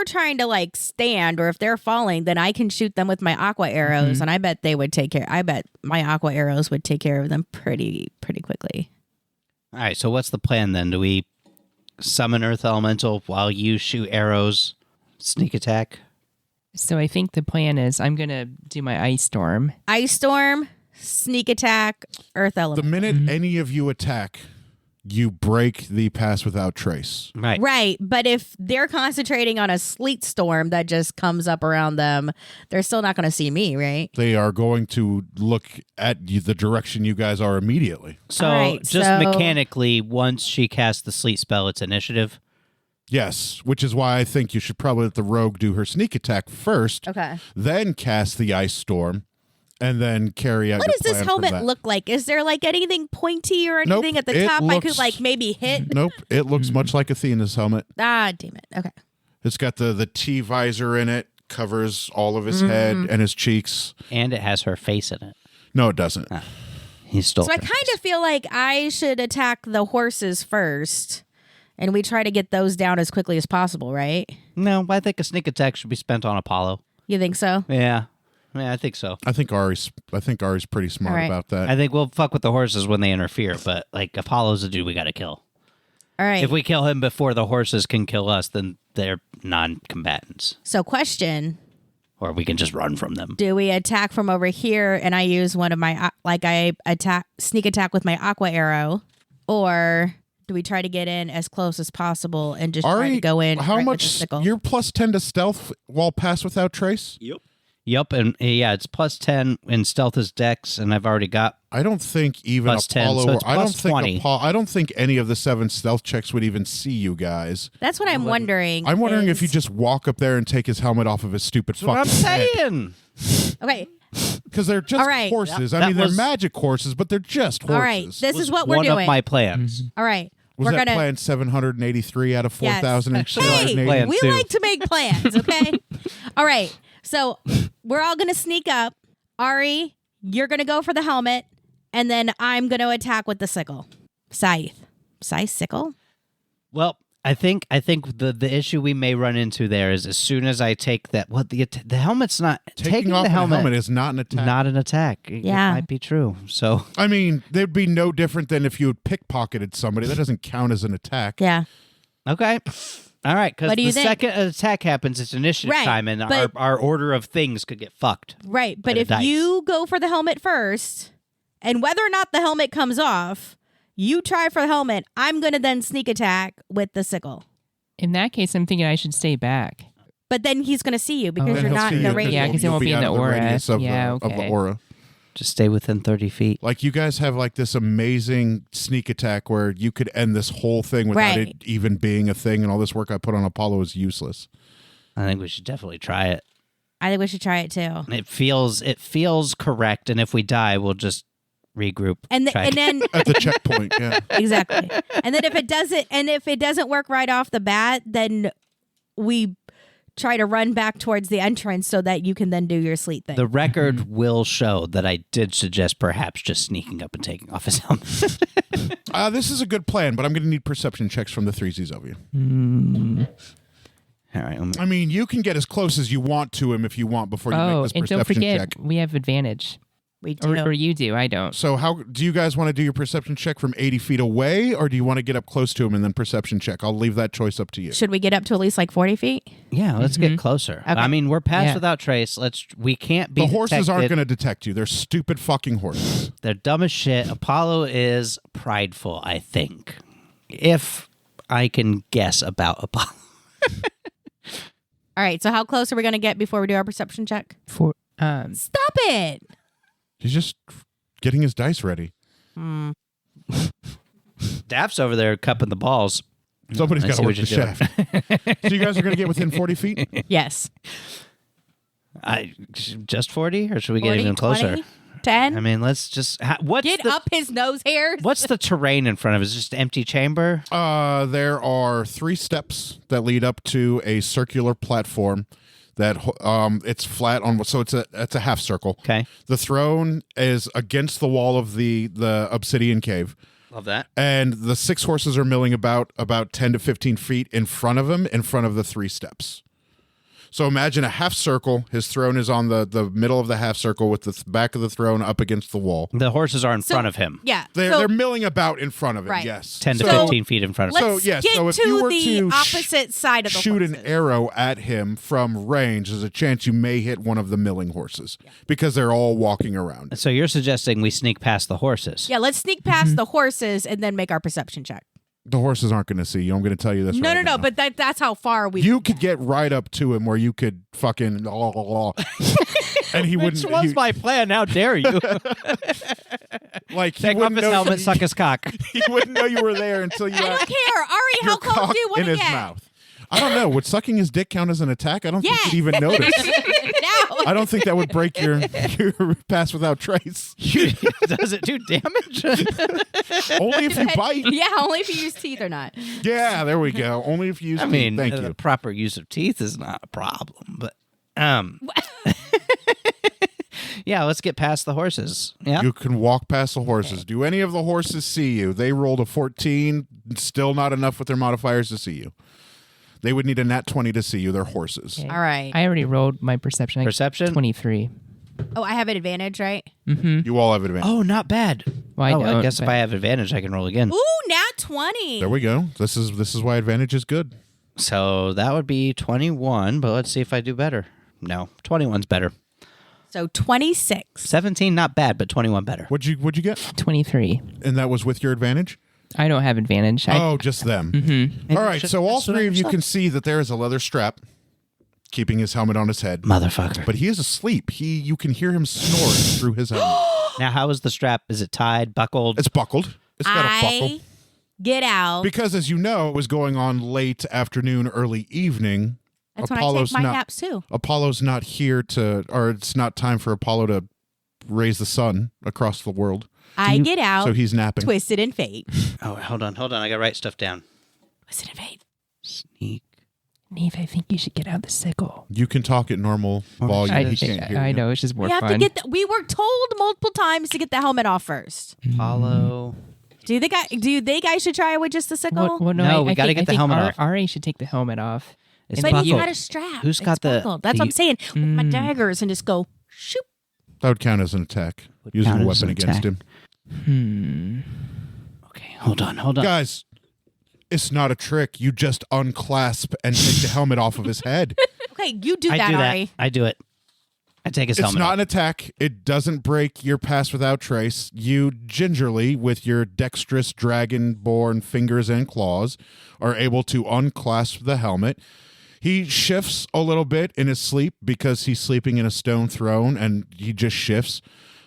trying to stand or if they're falling, then I can shoot them with my aqua arrows, and I bet they would take care. I bet my aqua arrows would take care of them pretty quickly. all right, so what's the plan then? Do we summon Earth Elemental while you shoot arrows, sneak attack? So I think the plan is I'm gonna do my ice storm. Ice storm, sneak attack, earth The element. minute any of you attack, you break the pass without trace. Right. Right, but if they're concentrating on a sleet storm that just comes up around them, they're still not going to see me, right? They are going to look at you, the direction you guys are immediately. So All right, just so- mechanically, once she casts the sleep spell, it's initiative. Yes, which is why I think you should probably let the rogue do her sneak attack first, Okay. then cast the ice storm, and then carry out What your does this plan from helmet that. look like? Is there anything pointy or Nope, anything at the it top I could looks- maybe hit? Nope, it looks much like Athena's helmet. Ah, damn it. Okay. It's got the T visor in it, covers all of his head and his cheeks. And it has her face in it. No, it doesn't. He stole So I her kind face. of feel like I should attack the horses first, and we try to get those down as quickly as possible, right? No, I think a sneak attack should be spent on Apollo. You think so? Yeah, I think so. I think Ari's pretty smart All right. about that. I think we'll fuck with the horses when they interfere, but Apollo's a dude we got to kill. All right. If we kill him before the horses can kill us, then they're non-combatants. So question, Or we can just run from them. do we attack from over here and I use one of my, sneak attack with my aqua arrow, or do we try to get in as close as possible and just try to Ari, go in how right with the much? sickle? You're +10 to stealth while pass without trace? Yep. Yep, and it's plus 10 in stealth as dex, and I've already got. I don't think even Plus 10, Apollo. so it's I don't plus think 20. I don't think any of the 7 stealth checks would even see you guys. That's what I'm wondering. I'm wondering is- if you just walk up there and take his helmet off of his stupid That's what I'm fucking head. saying. Okay. Because they're just All right. horses. That I mean, they're was- magic horses, but they're just horses. All right. This Was is what we're one doing. of my plans. All right. Was we're that gonna. plan 783 out of Yes. 4,280? Hey, plan we too. like to make plans, okay? All right. So we're all going to sneak up. Ari, you're going to go for the helmet, and then I'm going to attack with the sickle. Scythe, sickle? Well, I think the issue we may run into there is as soon as I take that. Well, the helmet's not Taking off the helmet. helmet is not an attack. Not an attack. Yeah. It might be true. So I mean, they'd be no different than if you had pickpocketed somebody. That doesn't count as an attack. Yeah. okay. All right, because What do the you think? second an attack happens, it's initiative Right, time, and but- our order of things could get fucked. Right. But By the if dice. you go for the helmet first, and whether or not the helmet comes off, you try for the helmet, I'm going to then sneak attack with the sickle. In that case, I'm thinking I should stay back. But then he's going to see you because Oh. Then you're he'll not see in you the 'cause radius. Yeah, 'cause it you'll won't be in out the of aura. radius of Yeah, of the okay. aura. Just stay within 30 feet. Like, you guys have like this amazing sneak attack where you could end this whole thing without Right. it even being a thing, and all this work I put on Apollo is useless. I think we should definitely try it. I think we should try it too. It feels correct, and if we die, we'll just regroup. And try and then At the checkpoint, yeah. exactly. And then if it doesn't work right off the bat, then we try to run back towards the entrance so that you can then do your sleep thing. The record will show that I did suggest perhaps just sneaking up and taking off his helmet. This is a good plan, but I'm going to need perception checks from the threesies of you. All right. I mean, you can get as close as you want to him if you want before you make this and perception don't forget, check. we have advantage. we do. Or you do. I don't. So how do you guys want to do your perception check from 80 feet away, or do you want to get up close to him and then perception check? I'll leave that choice up to you. Should we get up to at least like 40 feet? Yeah, let's get closer. Okay. I mean, we're past Yeah. without trace. We can't be The horses aren't detected. going to detect you. They're stupid fucking horses. They're dumb as shit. Apollo is prideful, I think. If I can guess about Apollo. All right. So how close are we going to get before we do our perception check? Stop it. He's just getting his dice ready. Daph's over there cupping the balls. Somebody's I got see to work what the you're shaft. So you guys are going to get within 40 feet? Yes. Just 40? Or should we get 40, even closer? 20, 10. I mean, let's just... What's Get the, up his nose hairs. What's the terrain in front of us? Just an empty chamber? There are 3 steps that lead up to a circular platform that it's flat on, so it's a half circle. Okay. The throne is against the wall of the obsidian cave, Love that. and the 6 horses are milling about 10 to 15 feet in front of him, in front of the 3 steps. So imagine a half circle. His throne is on the middle of the half circle with the back of the throne up against the wall. The horses are in So- front of him. Yeah. They're milling about in front of it. Right. Yes, 10 to So 15 feet in front of him. Let's So, yes, get so if to you were the to opposite side of the shoot horses. an arrow at him from range, there's a chance you may hit one of the milling horses because they're all walking around. So you're suggesting we sneak past the horses? Yeah, let's sneak past the horses and then make our perception check. The horses aren't going to see you. I'm going to tell you this. No, right no, no. now. But that's how far we. You could get right up to him where you could fucking and he wouldn't. Which was he, my plan. How dare you? like he Take off wouldn't his know, helmet, suck his cock. He wouldn't know you were there until you I had don't care, Ari. your How close cock do you want in to his get? mouth. I don't know. Would sucking his dick count as an attack? I don't think Yes. you'd even notice. No. I don't think that would break your pass without trace. Does it do damage? Only if you bite. Yeah, only if you use teeth or not. Yeah, there we go. Only if you use I mean, thank the you. proper use of teeth is not a problem, but yeah, let's get past the horses. Yeah. You can walk past the horses. Do any of the horses see you? They rolled a 14. Still not enough with their modifiers to see you. They would need a nat 20 to see you. They're horses. All right. I already rolled my perception. I got Perception? 23. Oh, I have an advantage, right? You all have advantage. Oh, not bad. Well, I I don't, guess if but- I have advantage, I can roll again. Ooh, nat 20. There we go. This is why advantage is good. So that would be 21, but let's see if I do better. No, 21's better. So 26. 17, not bad, but 21 better. What'd you get? 23. And that was with your advantage? I don't have advantage. Oh, just them. All right. So all That's what 3 I of you said. can see that there is a leather strap keeping his helmet on his head. Motherfucker. But he is asleep. You can hear him snoring through his helmet. Now, how is the strap? Is it tied, buckled? It's buckled. It's got a buckle. Get out. Because, as you know, it was going on late afternoon, early evening. That's when I take my naps, too. Apollo's not here or it's not time for Apollo to raise the sun across the world. I get out. So he's napping. Twisted in fate. Oh, hold on. I got to write stuff down. Twisted in fate. Sneak. Neith, I think you should get out the sickle. You can talk at normal volume. He can't hear I you. know, it's just more We have fun. to get. We were told multiple times to get the helmet off first. Follow. Do you think I should try it with just the sickle? Well, No, we I gotta think- get I the think helmet off. Ra should take the helmet off. It's But buckled. you got a strap. Who's It's got the- buckled. That's what I'm saying. With my daggers and just go shoot. That would count as an attack. Using count a as weapon an against attack. him. Okay, hold on. Guys, it's not a trick. You just unclasp and take the helmet off of his head. Okay, you do I that, do that. Ari. I do it. I take his It's helmet not off. an attack. It doesn't break your pass without trace. You gingerly, with your dexterous dragon-born fingers and claws, are able to unclasp the helmet. He shifts a little bit in his sleep because he's sleeping in a stone throne, and he just shifts.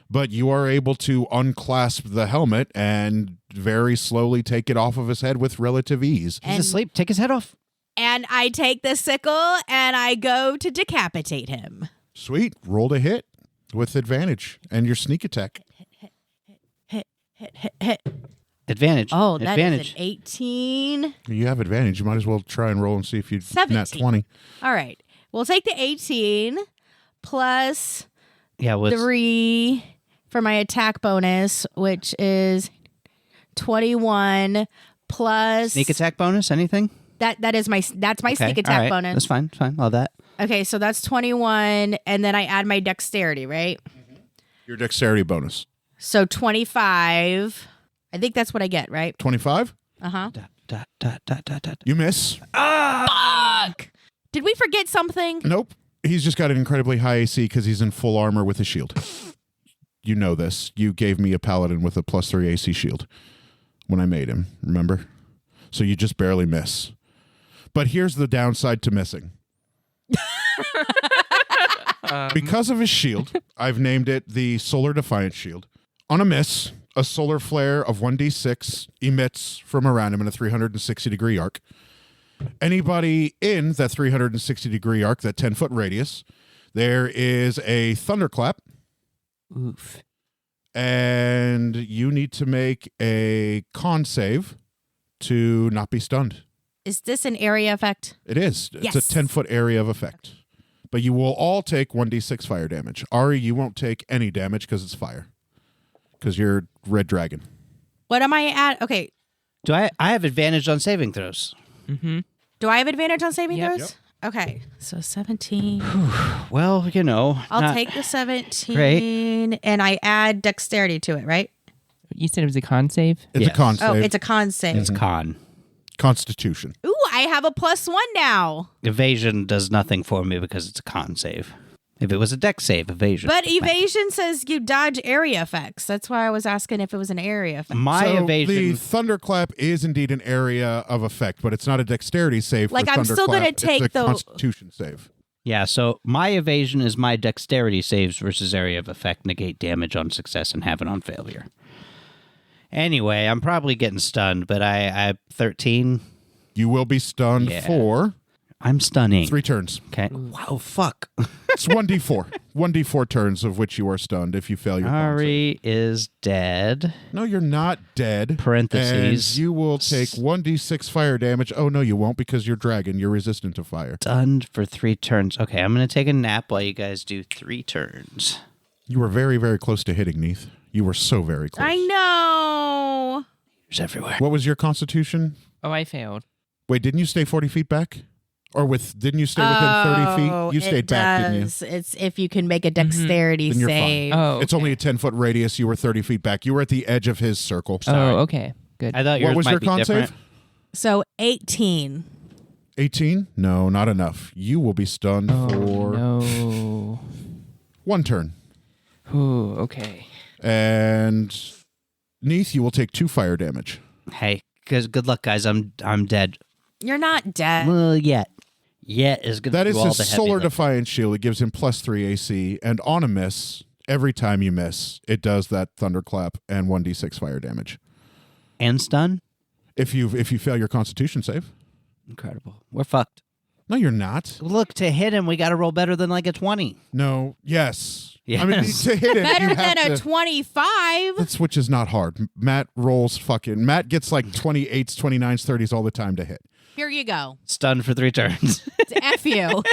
But you are able to unclasp the helmet and very slowly take it off of his head with relative ease. He's asleep. Take his head off. And I take the sickle and I go to decapitate him. Sweet. Roll to hit with advantage and your sneak attack. Hit. Advantage. Oh, that Advantage. is an 18. You have advantage. You might as well try and roll and see if you 17. nat 20. All right. We'll take the 18 plus Yeah, what's 3 for my attack bonus, which is 21 plus sneak attack bonus? Anything? That's my Okay, sneak all attack right. bonus. That's fine. Fine. All that. Okay, so that's 21 and then I add my dexterity, right? Your dexterity bonus. So 25. I think that's what I get, right? 25? Uh-huh. You miss. Fuck! Did we forget something? Nope. He's just got an incredibly high AC because he's in full armor with a shield. You know this. You gave me a paladin with a +3 AC shield when I made him, remember? So you just barely miss. But here's the downside to missing. Because of his shield, I've named it the Solar Defiance Shield. On a miss, a solar flare of 1d6 emits from around him in a 360-degree arc. Anybody in that 360-degree arc, that 10-foot radius, there is a thunderclap. Oof. And you need to make a con save to not be stunned. Is this an area effect? It is. Yes. It's a 10-foot area of effect. But you will all take 1d6 fire damage. Ari, you won't take any damage because it's fire. Because you're red dragon. What am I at? Okay. Do I have advantage on saving throws? Mm-hmm. Do I have advantage on saving Yep. throws? Okay. So 17. Well, you know. I'll take the 17 great. and I add dexterity to it, right? You said it was a con save? It's Yes. a con save. Oh, it's a con save. It's con. Constitution. Ooh, I have a +1 now. Evasion does nothing for me because it's a con save. If it was a dex save, evasion. But evasion says you dodge area effects. That's why I was asking if it was an area effect. My So evasion. the thunderclap is indeed an area of effect, but it's not a dexterity save. Like, for I'm still gonna thunderclap. take it's a the- Constitution save. Yeah, so my evasion is my dexterity saves versus area of effect, negate damage on success and have it on failure. Anyway, I'm probably getting stunned, but I 13. You will be stunned Yeah. for I'm stunning. 3 turns. Okay. Wow, fuck. It's 1d4. 1d4 turns of which you are stunned if you fail your con save. Ari is dead. No, you're not dead. Parentheses. And you will take 1d6 fire damage. Oh, no, you won't because you're dragon. You're resistant to fire. Stunned for 3 turns. Okay, I'm going to take a nap while you guys do 3 turns. You were very, very close to hitting, Neith. You were so very close. I know. There's everywhere. What was your constitution? Oh, I failed. Wait, didn't you stay 40 feet back? Or didn't you stay within 30 feet? You stayed back, didn't you? It's if you can make a dexterity Then you're fine. save. Oh, It's only a 10-foot radius. You were 30 feet back. You were at the edge of his circle. Oh, okay. Good. I thought yours What was might your be con different. save? So 18. 18? No, not enough. You will be stunned for no. 1 turn. Ooh, okay. And Neith, you will take 2 fire damage. Hey, good luck, guys. I'm dead. You're not dead. Well, yet. Yet is going to That do is all his the heavy solar lifting. Defiance shield. It gives him +3 AC, and on a miss, every time you miss, it does that thunderclap and 1d6 fire damage. And stun? If you fail your Constitution save. Incredible. We're fucked. No, you're not. Look, to hit him, we got to roll better than like a 20. No. Yes. Yes. I mean, to hit it, Better you have than a to, 25. That's which is not hard. Matt gets like 28s, 29s, 30s all the time to hit. Here you go. Stun for 3 turns. It's F you.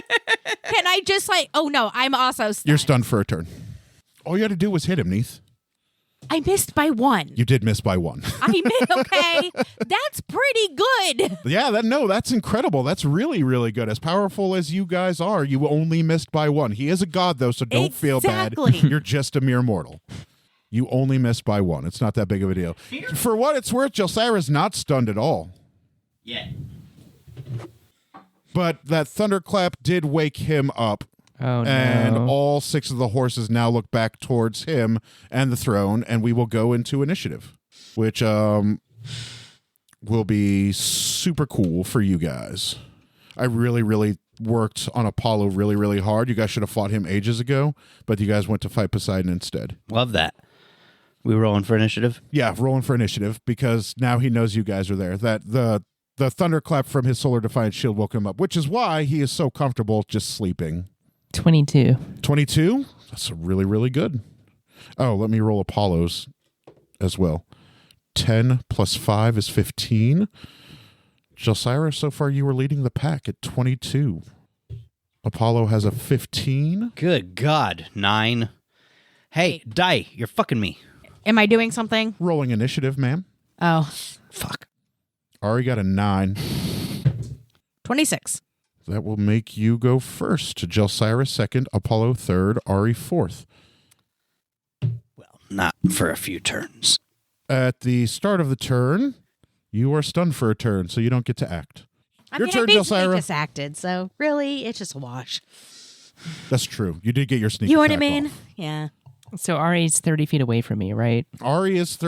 Can I just oh no, I'm also stunned. You're stunned for a turn. All you had to do was hit him, Neith. I missed by 1. You did miss by 1. I missed, okay. That's pretty good. Yeah, that's incredible. That's really, really good. As powerful as you guys are, you only missed by 1. He is a god, though, so don't feel bad. Exactly. You're just a mere mortal. You only missed by 1. It's not that big of a deal. For what it's worth, Gelsira's not stunned at all. Yeah. But that thunderclap did wake him up. Oh, And no. all 6 of the horses now look back towards him and the throne, and we will go into initiative, which will be super cool for you guys. I really, really worked on Apollo really, really hard. You guys should have fought him ages ago, but you guys went to fight Poseidon instead. Love that. We rolling for initiative? Yeah, rolling for initiative, because now he knows you guys are there. That the thunderclap from his Solar Defiance shield woke him up, which is why he is so comfortable just sleeping. 22. 22? That's really, really good. Oh, let me roll Apollo's as well. 10 plus 5 is 15. Gelsira, so far you were leading the pack at 22. Apollo has a 15. Good God. 9. Hey, Die, you're fucking me. Am I doing something? Rolling initiative, ma'am. Oh, Fuck. Ari got a 9. 26. That will make you go first. Gelsira second, Apollo third, Ari fourth. Well, not for a few turns. At the start of the turn, you are stunned for a turn, so you don't get to act. I Your mean, turn, I basically Gelsira. just acted, so really, it's just a wash. That's true. You did get your sneak You know what I attack mean? off. Yeah. So Ari's 30 feet away from me, right? Ari is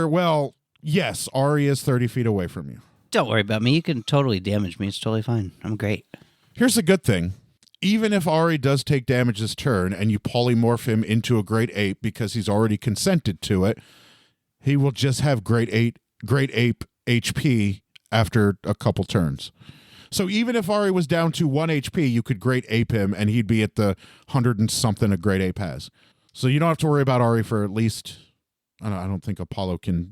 yes, Ari is 30 feet away from you. Don't worry about me. You can totally damage me. It's totally fine. I'm great. Here's the good thing. Even if Ari does take damage this turn and you polymorph him into a great ape because he's already consented to it, he will just have great ape HP after a couple turns. So even if Ari was down to 1 HP, you could great ape him and he'd be at the 100 and something a great ape has. So you don't have to worry about Ari for at least, I don't think Apollo can't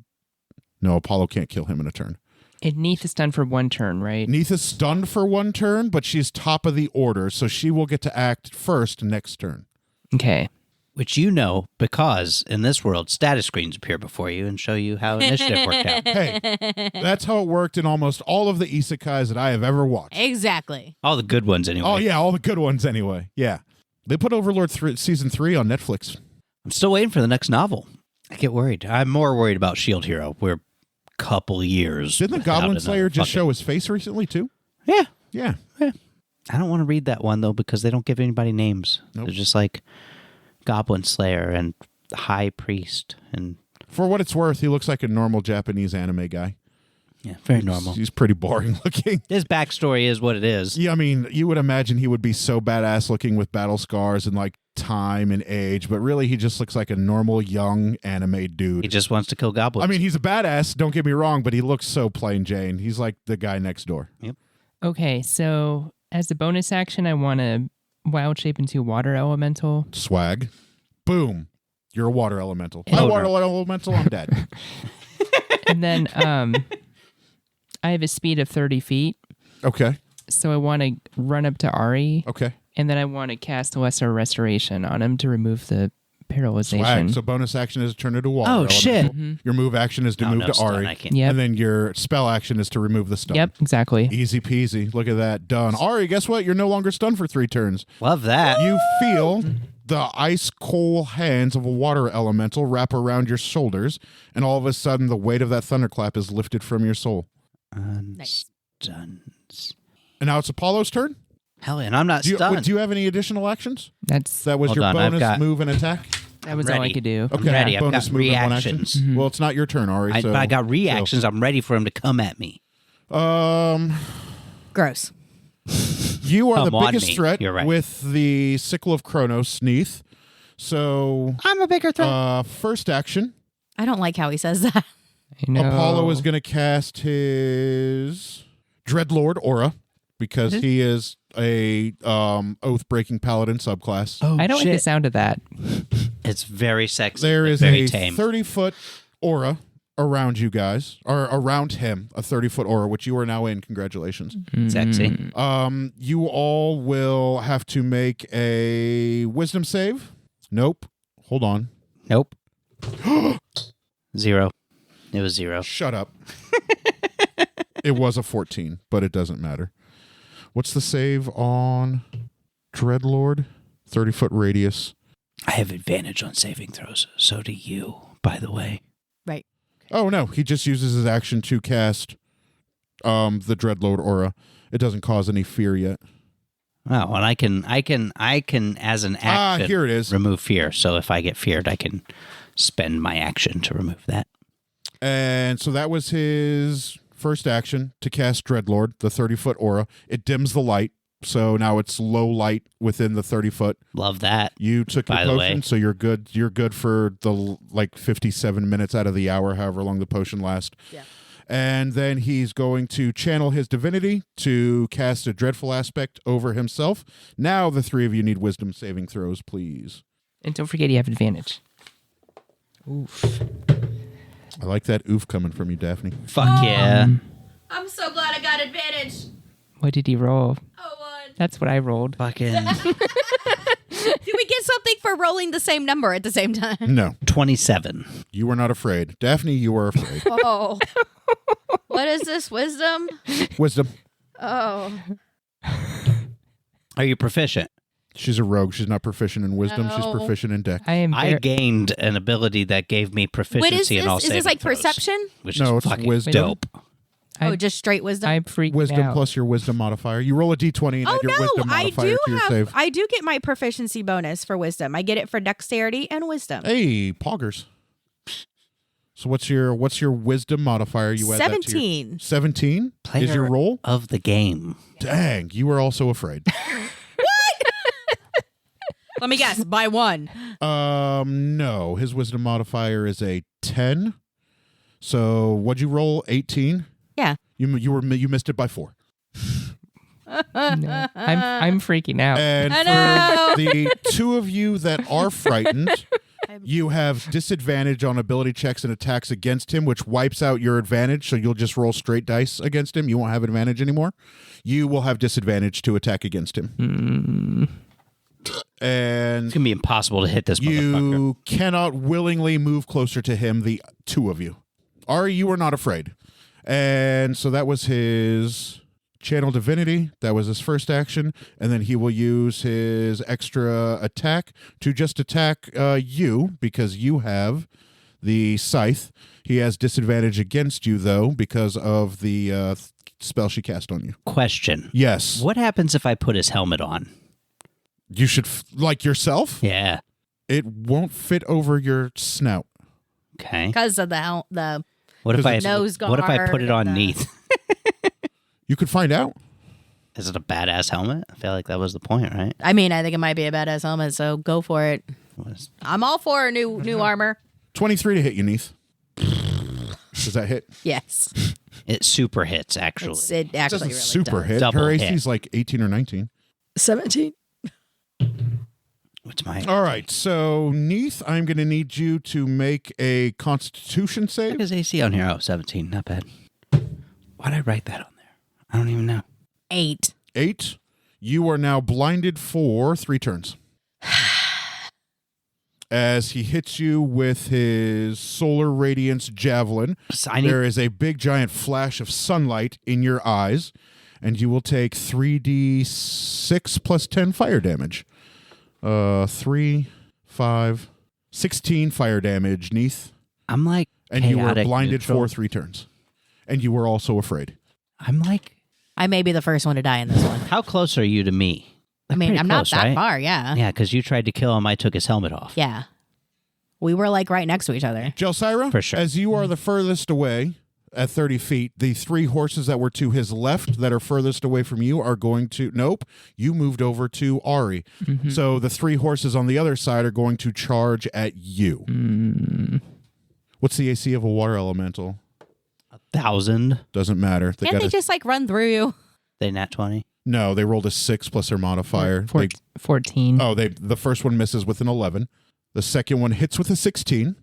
kill him in a turn. And Neith is done for 1 turn, right? Neith is stunned for 1 turn, but she's top of the order, so she will get to act first next turn. Okay. Which you know because in this world, status screens appear before you and show you how initiative worked out. Hey, that's how it worked in almost all of the isekais that I have ever watched. Exactly. All the good ones, anyway. Oh, yeah, all the good ones anyway. Yeah. They put Overlord Season 3 on Netflix. I'm still waiting for the next novel. I get worried. I'm more worried about Shield Hero. We're couple years. Didn't the without Goblin another Slayer just fucking- show his face recently, too? Yeah. Yeah. I don't want to read that one, though, because they don't give anybody names. Nope. They're just like Goblin Slayer and High Priest. And For what it's worth, he looks like a normal Japanese anime guy. yeah, very normal. He's pretty boring looking. His backstory is what it is. Yeah, I mean, you would imagine he would be so badass looking with battle scars and like time and age, but really he just looks like a normal young anime dude. He just wants to kill goblins. I mean, he's a badass, don't get me wrong, but he looks so plain Jane. He's like the guy next door. Okay, so as a bonus action, I want to wild shape into water elemental. Swag. Boom. You're a water elemental. Oh, My no. water elemental, I'm dead. And then I have a speed of 30 feet. Okay. So I want to run up to Ari, Okay. and then I want to cast Lesser Restoration on him to remove the paralyzation. Swag. So bonus action is to turn into water. Oh, elemental. shit. Your move action is to move no, to stun, Ari. I can't. Yep. And then your spell action is to remove the stun. Yep, exactly. Easy peasy. Look at that. Done. Ari, guess what? You're no longer stunned for 3 turns. Love that. You feel the ice cold hands of a water elemental wrap around your shoulders, and all of a sudden the weight of that thunderclap is lifted from your soul. Nice. Unstuns. And now it's Apollo's turn. Hell, and I'm not Do stunned. you have any additional actions? That's That was Hold your on, I've bonus got- move and attack? that was all I ready. could do. I'm ready. I've bonus got move and 1 action. reactions. Well, it's not your turn, Ari. But I got reactions. I'm ready for him to come at me. So, Gross. You are Come the on biggest me. threat You're right. with the Sickle of Kronos, Neith. So, I'm a bigger threat. first action, I don't like how he says that. I know. Apollo is going to cast his Dreadlord aura because he is a oath-breaking paladin subclass. Oh, I don't like the sound of that. It's very sexy. There but is very a tame. 30-foot aura around you guys, or around him, a 30-foot aura, which you are now in. Congratulations. Sexy. You all will have to make a wisdom save. Nope. Hold on. Nope. 0. It was 0. Shut up. It was a 14, but it doesn't matter. What's the save on Dreadlord? 30-foot radius. I have advantage on saving throws. So do you, by the way. Right. Oh, no. He just uses his action to cast the Dreadlord aura. It doesn't cause any fear yet. Oh, and I can as an action here it is. remove fear. So if I get feared, I can spend my action to remove that. And so that was his first action to cast Dreadlord, the 30-foot aura. It dims the light, so now it's low light within the 30-foot. Love that. You took your By the potion, way. so you're good. You're good for the 57 minutes out of the hour, however long the potion lasts. Yeah. And then he's going to channel his divinity to cast a dreadful aspect over himself. Now the three of you need wisdom saving throws, please. And don't forget you have advantage. Oof. I like that oof coming from you, Daphne. Fuck yeah. I'm so glad I got advantage. What did he roll? Oh, one. That's what I rolled. Fucking Do we get something for rolling the same number at the same time? No, 27. you are not afraid. Daphne, you are afraid. Oh. What is this? Wisdom? Wisdom. Oh. Are you proficient? She's a rogue. She's not proficient in wisdom. She's No. proficient in deck. I am. I gained an ability that gave me What is proficiency in all this? Is this saving like throws, perception? which No, is it's fucking wisdom. dope. Oh, just straight wisdom? I'm freaking Wisdom out. plus your wisdom modifier. You roll a d20 and Oh add your wisdom no, I modifier do to your have. save. I do get my proficiency bonus for wisdom. I get it for dexterity and wisdom. Hey, poggers. So what's your wisdom modifier? You add 17. That to your 17 Player is your roll? of the game. Dang, you were also afraid. Let me guess. By 1. No, his wisdom modifier is a 10. So what'd you roll? 18. Yeah. You missed it by 4. No. I'm freaking out. And I know. for the two of you that are frightened, you have disadvantage on ability checks and attacks against him, which wipes out your advantage. So you'll just roll straight dice against him. You won't have advantage anymore. You will have disadvantage to attack against him. And It's going to be impossible to hit this motherfucker. you cannot willingly move closer to him, the two of you. You are not afraid. And so that was his channel divinity. That was his first action. And then he will use his extra attack to just attack you because you have the scythe. He has disadvantage against you, though, because of the spell she cast on you. Question. Yes. What happens if I put his helmet on? You should, like yourself, Yeah. it won't fit over your snout. Okay. Because of the What if I nose What if I put it on guard and Neith? You could find out. Is it a badass helmet? I feel like that was the point, right? I mean, I think it might be a badass helmet, so go for it. Was- I'm all for a new armor. 23 to hit you, Neith. Does that hit? Yes. It super hits, actually. It actually Doesn't really super does. hit. Double Her hit. AC is like 18 or 19. 17. What's my... All right, so Neith, I'm going to need you to make a Constitution What save. is AC on here? Oh, 17. Not bad. Why'd I write that on there? I don't even know. 8. 8. You are now blinded for 3 turns. As he hits you with his solar radiance javelin, So I need... there is a big giant flash of sunlight in your eyes, and you will take 3d6 plus 10 fire damage. 3, 5, 16 fire damage, Neith. I'm like And you were chaotic blinded neutral. for 3 turns. And you were also afraid. I'm like... I may be the first one to die in this one. How close are you to me? I mean, Pretty I'm close, not that right? far, yeah. Yeah, because you tried to kill him. I took his helmet off. Yeah. We were like right next to each other. Gelsira, For sure. as you are the furthest away, at 30 feet. The 3 horses that were to his left that are furthest away from you are going to... Nope. You moved over to Ari. Mm-hmm. So the 3 horses on the other side are going to charge at you. What's the AC of a water elemental? 1,000. Doesn't matter. Can't they just like run through you? They nat 20. No, they rolled a 6 plus their modifier. 14. The first one misses with an 11. The second one hits with a 16.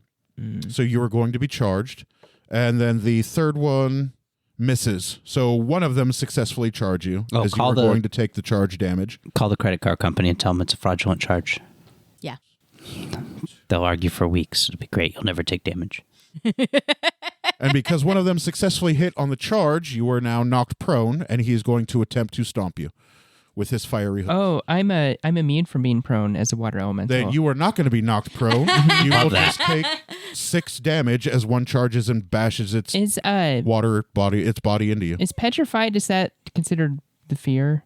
So you are going to be charged. And then the third one misses. So one of them successfully charge you as you are going to take the charge damage. Call the credit card company and tell them it's a fraudulent charge. Yeah. They'll argue for weeks. It'll be great. You'll never take damage. And because one of them successfully hit on the charge, you are now knocked prone, and he is going to attempt to stomp you with his fiery hook. Oh, I'm immune from being prone as a water elemental. Then you are not going to be knocked prone. You will just take 6 damage as one charges and bashes its body into you. Is petrified, is that considered the fear?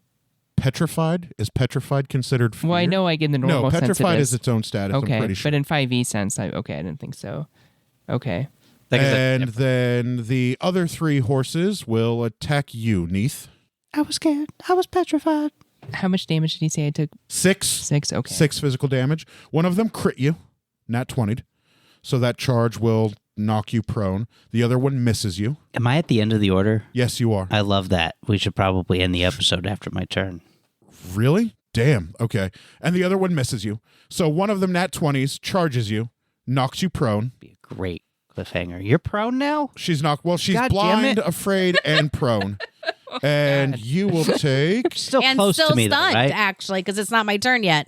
Petrified? Is petrified considered fear? Well, I know like in the normal No, sense petrified it is its own status, okay, I'm pretty sure. but in 5e sense, I didn't think so. Okay. And then the other 3 horses will attack you, Neith. I was scared. I was petrified. How much damage did he say I took? 6. 6, okay. 6 physical damage. One of them crit you, nat 20'd. So that charge will knock you prone. The other one misses you. Am I at the end of the order? Yes, you are. I love that. We should probably end the episode after my turn. Really? Damn. Okay. And the other one misses you. So one of them nat 20s charges you, knocks you prone. Be a great cliffhanger. You're prone now? She's knocked. Well, she's God damn blind, it. afraid, and prone. And you will take... Still And close still to me, stunned, though, right? actually, because it's not my turn yet.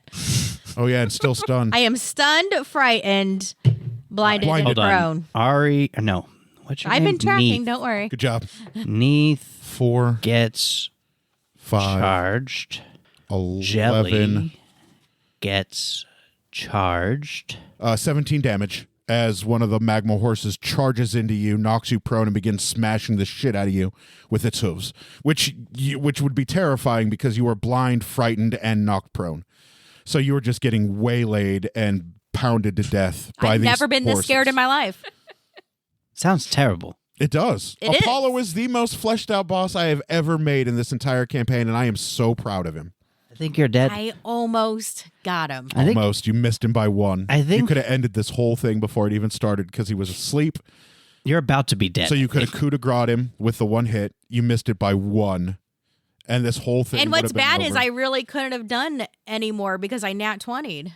Oh, yeah, and still stunned. I am stunned, frightened, blinded, and Blinded. Hold on. prone. Ari, no. What's your I've name? been tracking, Neith. don't worry. Good job. Neith 4, gets 5, charged. 11, Jelly gets charged. 17 damage as one of the magma horses charges into you, knocks you prone, and begins smashing the shit out of you with its hooves, which would be terrifying because you are blind, frightened, and knocked prone. So you are just getting waylaid and pounded to death by I've these never been this horses. scared in my life. Sounds terrible. It does. It Apollo is the most fleshed out boss I have ever made in this entire campaign, and I am so proud of him. I think you're dead. I almost got him. I think- Almost. You missed him by 1. I think- you could have ended this whole thing before it even started because he was asleep. You're about to be dead. So you could have coup de grace him with the 1 hit. You missed it by 1. And this whole thing And would what's have been bad over. is I really couldn't have done anymore because I nat 20'd.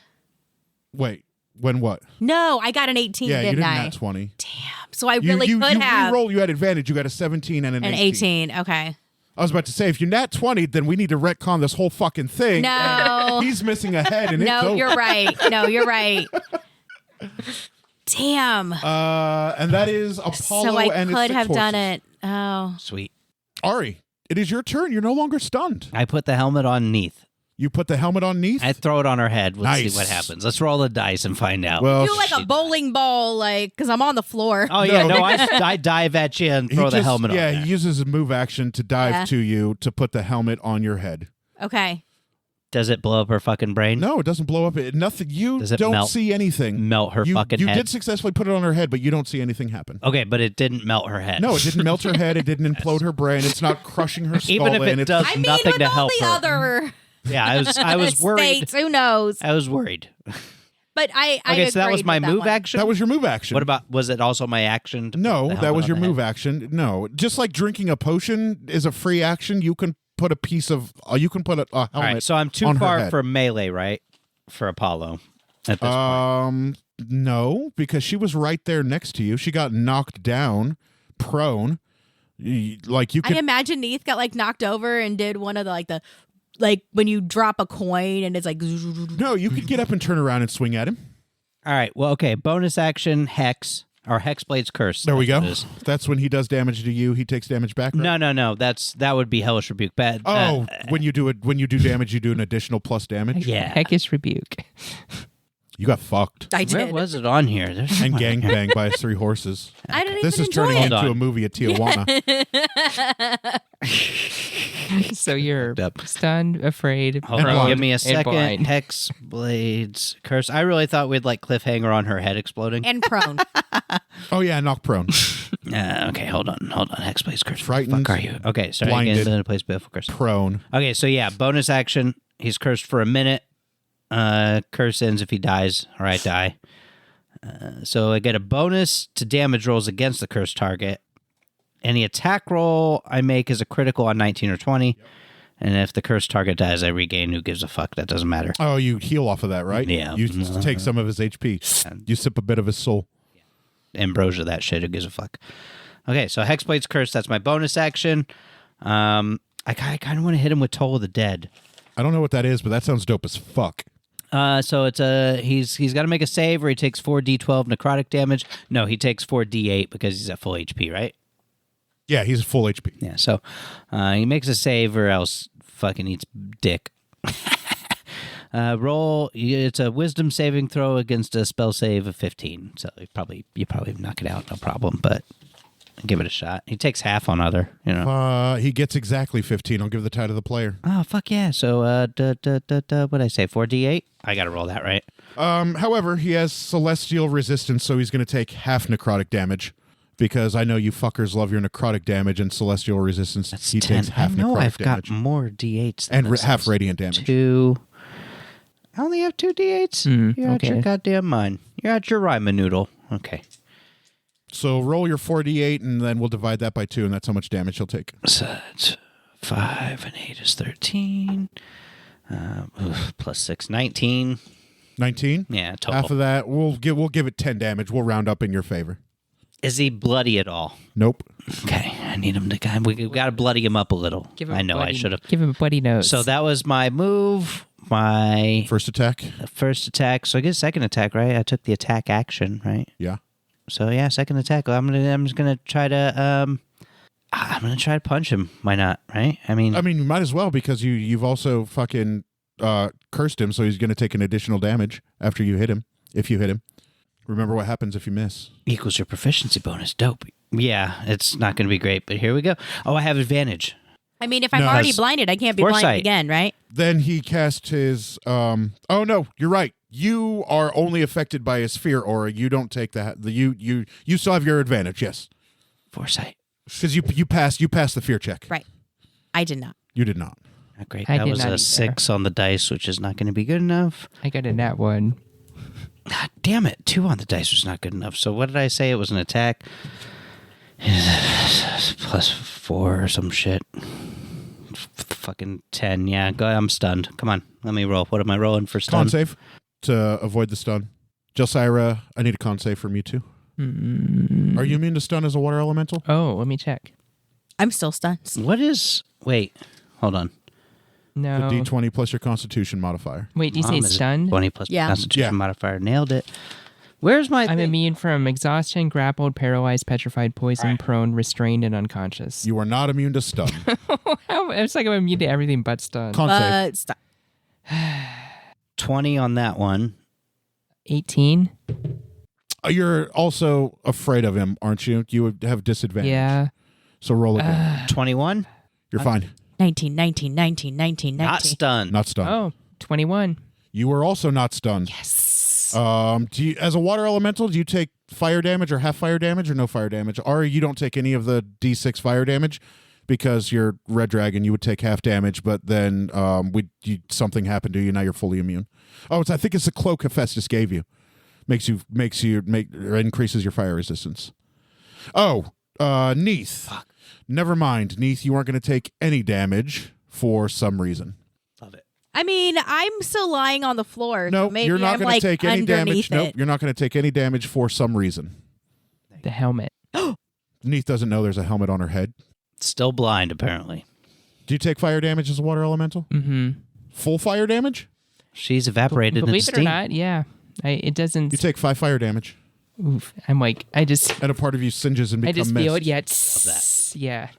Wait, when what? No, I got an 18, Yeah, you didn't didn't I? nat 20. Damn. So I really you could have. re-roll, you had advantage. You got a 17 and an An 18. 18, okay. I was about to say, if you nat 20, then we need to retcon this whole fucking thing. No. He's missing a head and it's No, over. you're right. No, you're right. Damn. And that is Apollo So I and his could 6 have done horses. it. Oh. Sweet. Ari, it is your turn. You're no longer stunned. I put the helmet on Neith. You put the helmet on Neith? I throw it on her head. Let's Nice. see what happens. Let's roll the dice and find out. Well, Do like a bowling ball, like, because I'm on the floor. oh, yeah. No. No, I dive at you and throw the helmet on. Yeah, there. he uses his move action to dive Yeah. to you to put the helmet on your head. Okay. Does it blow up her fucking brain? No, it doesn't blow up. Nothing. You Does it don't melt- see anything. Melt her you, fucking you head? did successfully put it on her head, but you don't see anything happen. Okay, but it didn't melt her head. No, it didn't melt her head. It didn't implode her brain. It's not crushing her skull. Even if it in. does I mean, nothing with to all help the her. other Yeah, I was worried. states, who knows? I was worried. But I Okay, so that was agreed my with that move one. action? That was your move action. What about, was it also my action? To put No, the that helmet was on your the move head? action. No, just like drinking a potion is a free action, you can put a piece of, you can put a helmet. All right, so I'm too on her far head. for melee, right? For Apollo at this point. No, because she was right there next to you. She got knocked down, prone. Like you I could. imagine Neith got like knocked over and did one of the like when you drop a coin and it's like No, you could get up and turn around and swing at him. All right, well, okay. Bonus action, Hex, or Hexblade's Curse. There we That's go. what it is. That's when he does damage to you. He takes damage back. Right? No. That would be Hellish Rebuke. Bad. Oh, when you do damage, you do an additional plus damage. yeah. Heckish rebuke. You got fucked I Where did. was it on here? There's and somewhere. gangbanged by his 3 horses. I didn't This even is enjoy turning it. into Hold a on. movie at Tijuana. So you're Up. stunned, afraid, Hold prone, on, give me a and second. blind. Hexblade's Curse. I really thought we'd like cliffhanger on her head exploding. And prone. Oh yeah, knock prone. Okay, hold on. Hexblade's curse. Frightened, Fuck are you? Okay, sorry. blinded, Again, then place baleful curse. prone. Okay, so yeah, bonus action. He's cursed for a minute. Curse ends if he dies, or I die. So I get a bonus to damage rolls against the cursed target. Any attack roll I make is a critical on 19 or 20. Yep. And if the cursed target dies, I regain. Who gives a fuck? That doesn't matter. Oh, you heal off of that, right? Yeah. You take some of his HP. You sip a bit of his soul. Ambrosia, that shit. Who gives a fuck? Okay, so Hexblade's curse. That's my bonus action. I kind of want to hit him with Toll of the Dead. I don't know what that is, but that sounds dope as fuck. So it's he's got to make a save, or he takes 4d12 necrotic damage. No, he takes 4d8 because he's at full HP, right? Yeah, he's full HP. Yeah, so he makes a save, or else fucking eats dick. Roll. It's a wisdom saving throw against a spell save of 15. So you probably knock it out, no problem. But give it a shot. He takes half on other. He gets exactly 15. I'll give the tie to the player. Oh fuck yeah! So what'd I say? 4d8. I gotta roll that, right? However, he has celestial resistance, so he's going to take half necrotic damage. Because I know you fuckers love your necrotic damage and celestial resistance. That's he 10. takes half I know necrotic I've damage. got more d8s than And this. half radiant damage. 2. I only have 2 d8s. You're out okay. your goddamn mind. You're out your rhyme noodle. Okay. So roll your 4d8, and then we'll divide that by 2, and that's how much damage he'll take. So it's 5 and 8 is 13. Plus 6, 19. 19? Yeah, total. Half of that, we'll give it 10 damage. We'll round up in your favor. Is he bloody at all? Nope. Okay, I need him to. We got to bloody him up a little. I know I should have. Give him a bloody nose. So that was my move. My First attack? first attack. So I get second attack, right? I took the attack action, right? Yeah. So yeah, second attack. I'm just gonna try to punch him. Why not? Right? I mean, you might as well, because you've also fucking cursed him, so he's going to take an additional damage after you hit him. If you hit him. Remember what happens if you miss. equals your proficiency bonus. Dope. Yeah, it's not going to be great, but here we go. Oh, I have advantage. I mean, if I'm No, already that's blinded, I can't be foresight. blinded again, right? Then he cast his... oh, no, you're right. You are only affected by his sphere aura. You don't take you still have your advantage, yes. Foresight. Because you passed the fear check. Right. I did not. You did not. Not great. I That did was not a either. 6 on the dice, which is not going to be good enough. I got a nat 1. God damn it. 2 on the dice was not good enough. So what did I say? It was an attack. Plus 4 or some shit. Fucking 10. Yeah, go. I'm stunned. Come on. Let me roll. What am I rolling for stun? Con save to avoid the stun. Gelsira, I need a con save from you too. Are you immune to stun as a water elemental? Oh, let me check. I'm still stunned. What is... Wait. Hold on. No. The D20 plus your constitution modifier. Wait, do you say Is it stunned? 20 plus Yeah. constitution Yeah. modifier. Nailed it. Where's my I'm thing? immune from exhaustion, grappled, paralyzed, petrified, poisoned, prone, restrained, and unconscious. You are not immune to stun. It's like I'm immune to everything but stun. Con save. Stop. 20 on that one. 18? You're also afraid of him, aren't you? You would have disadvantage. Yeah. So roll again. 21? You're fine. 19, 19, 19, 19, 19. Not stunned. Not stunned. Oh, 21. You were also not stunned. Yes. Do you, as a water elemental, do you take fire damage or half fire damage or no fire damage? Or you don't take any of the D6 fire damage because you're red dragon. You would take half damage, but then something happened to you. Now you're fully immune. Oh, I think it's the cloak Hephaestus gave you. Increases your fire resistance. Oh, Neith. Fuck. Never mind, Neith. You aren't going to take any damage for some reason. Love it. I mean, I'm still lying on the floor. No, so maybe you're not I'm going to take any damage. underneath Nope, it. you're not going to take any damage for some reason. The helmet. Neith doesn't know there's a helmet on her head. Still blind, apparently. Do you take fire damage as a water elemental? Mm-hmm. Full fire damage? She's evaporated in Believe it steam. or not, yeah. It doesn't. You take 5 fire damage, Oof. I'm like, and a part of you singes and I becomes just mist. feel it. Yeah. that. Yeah.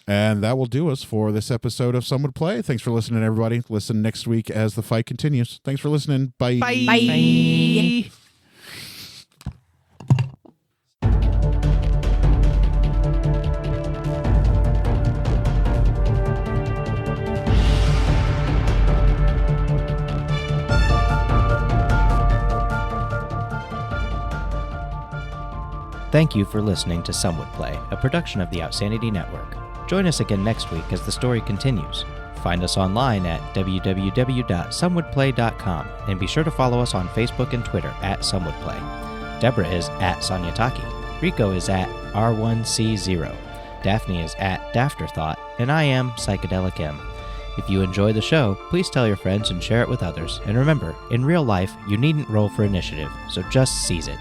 And that will do us for this episode of Some Would Play. Thanks for listening, everybody. Listen next week as the fight continues. Thanks for listening. Bye. Bye. Thank you for listening to Some Would Play, a production of the Outsanity Network. Join us again next week as the story continues. Find us online at www.somewouldplay.com, and be sure to follow us on Facebook and Twitter at SomeWouldPlay. Deborah is at Sonyataki. Rico is at R1C0. Daphne is at Dafterthought, and I am Psychedelic M. If you enjoy the show, please tell your friends and share it with others. And remember, in real life, you needn't roll for initiative, so just seize it.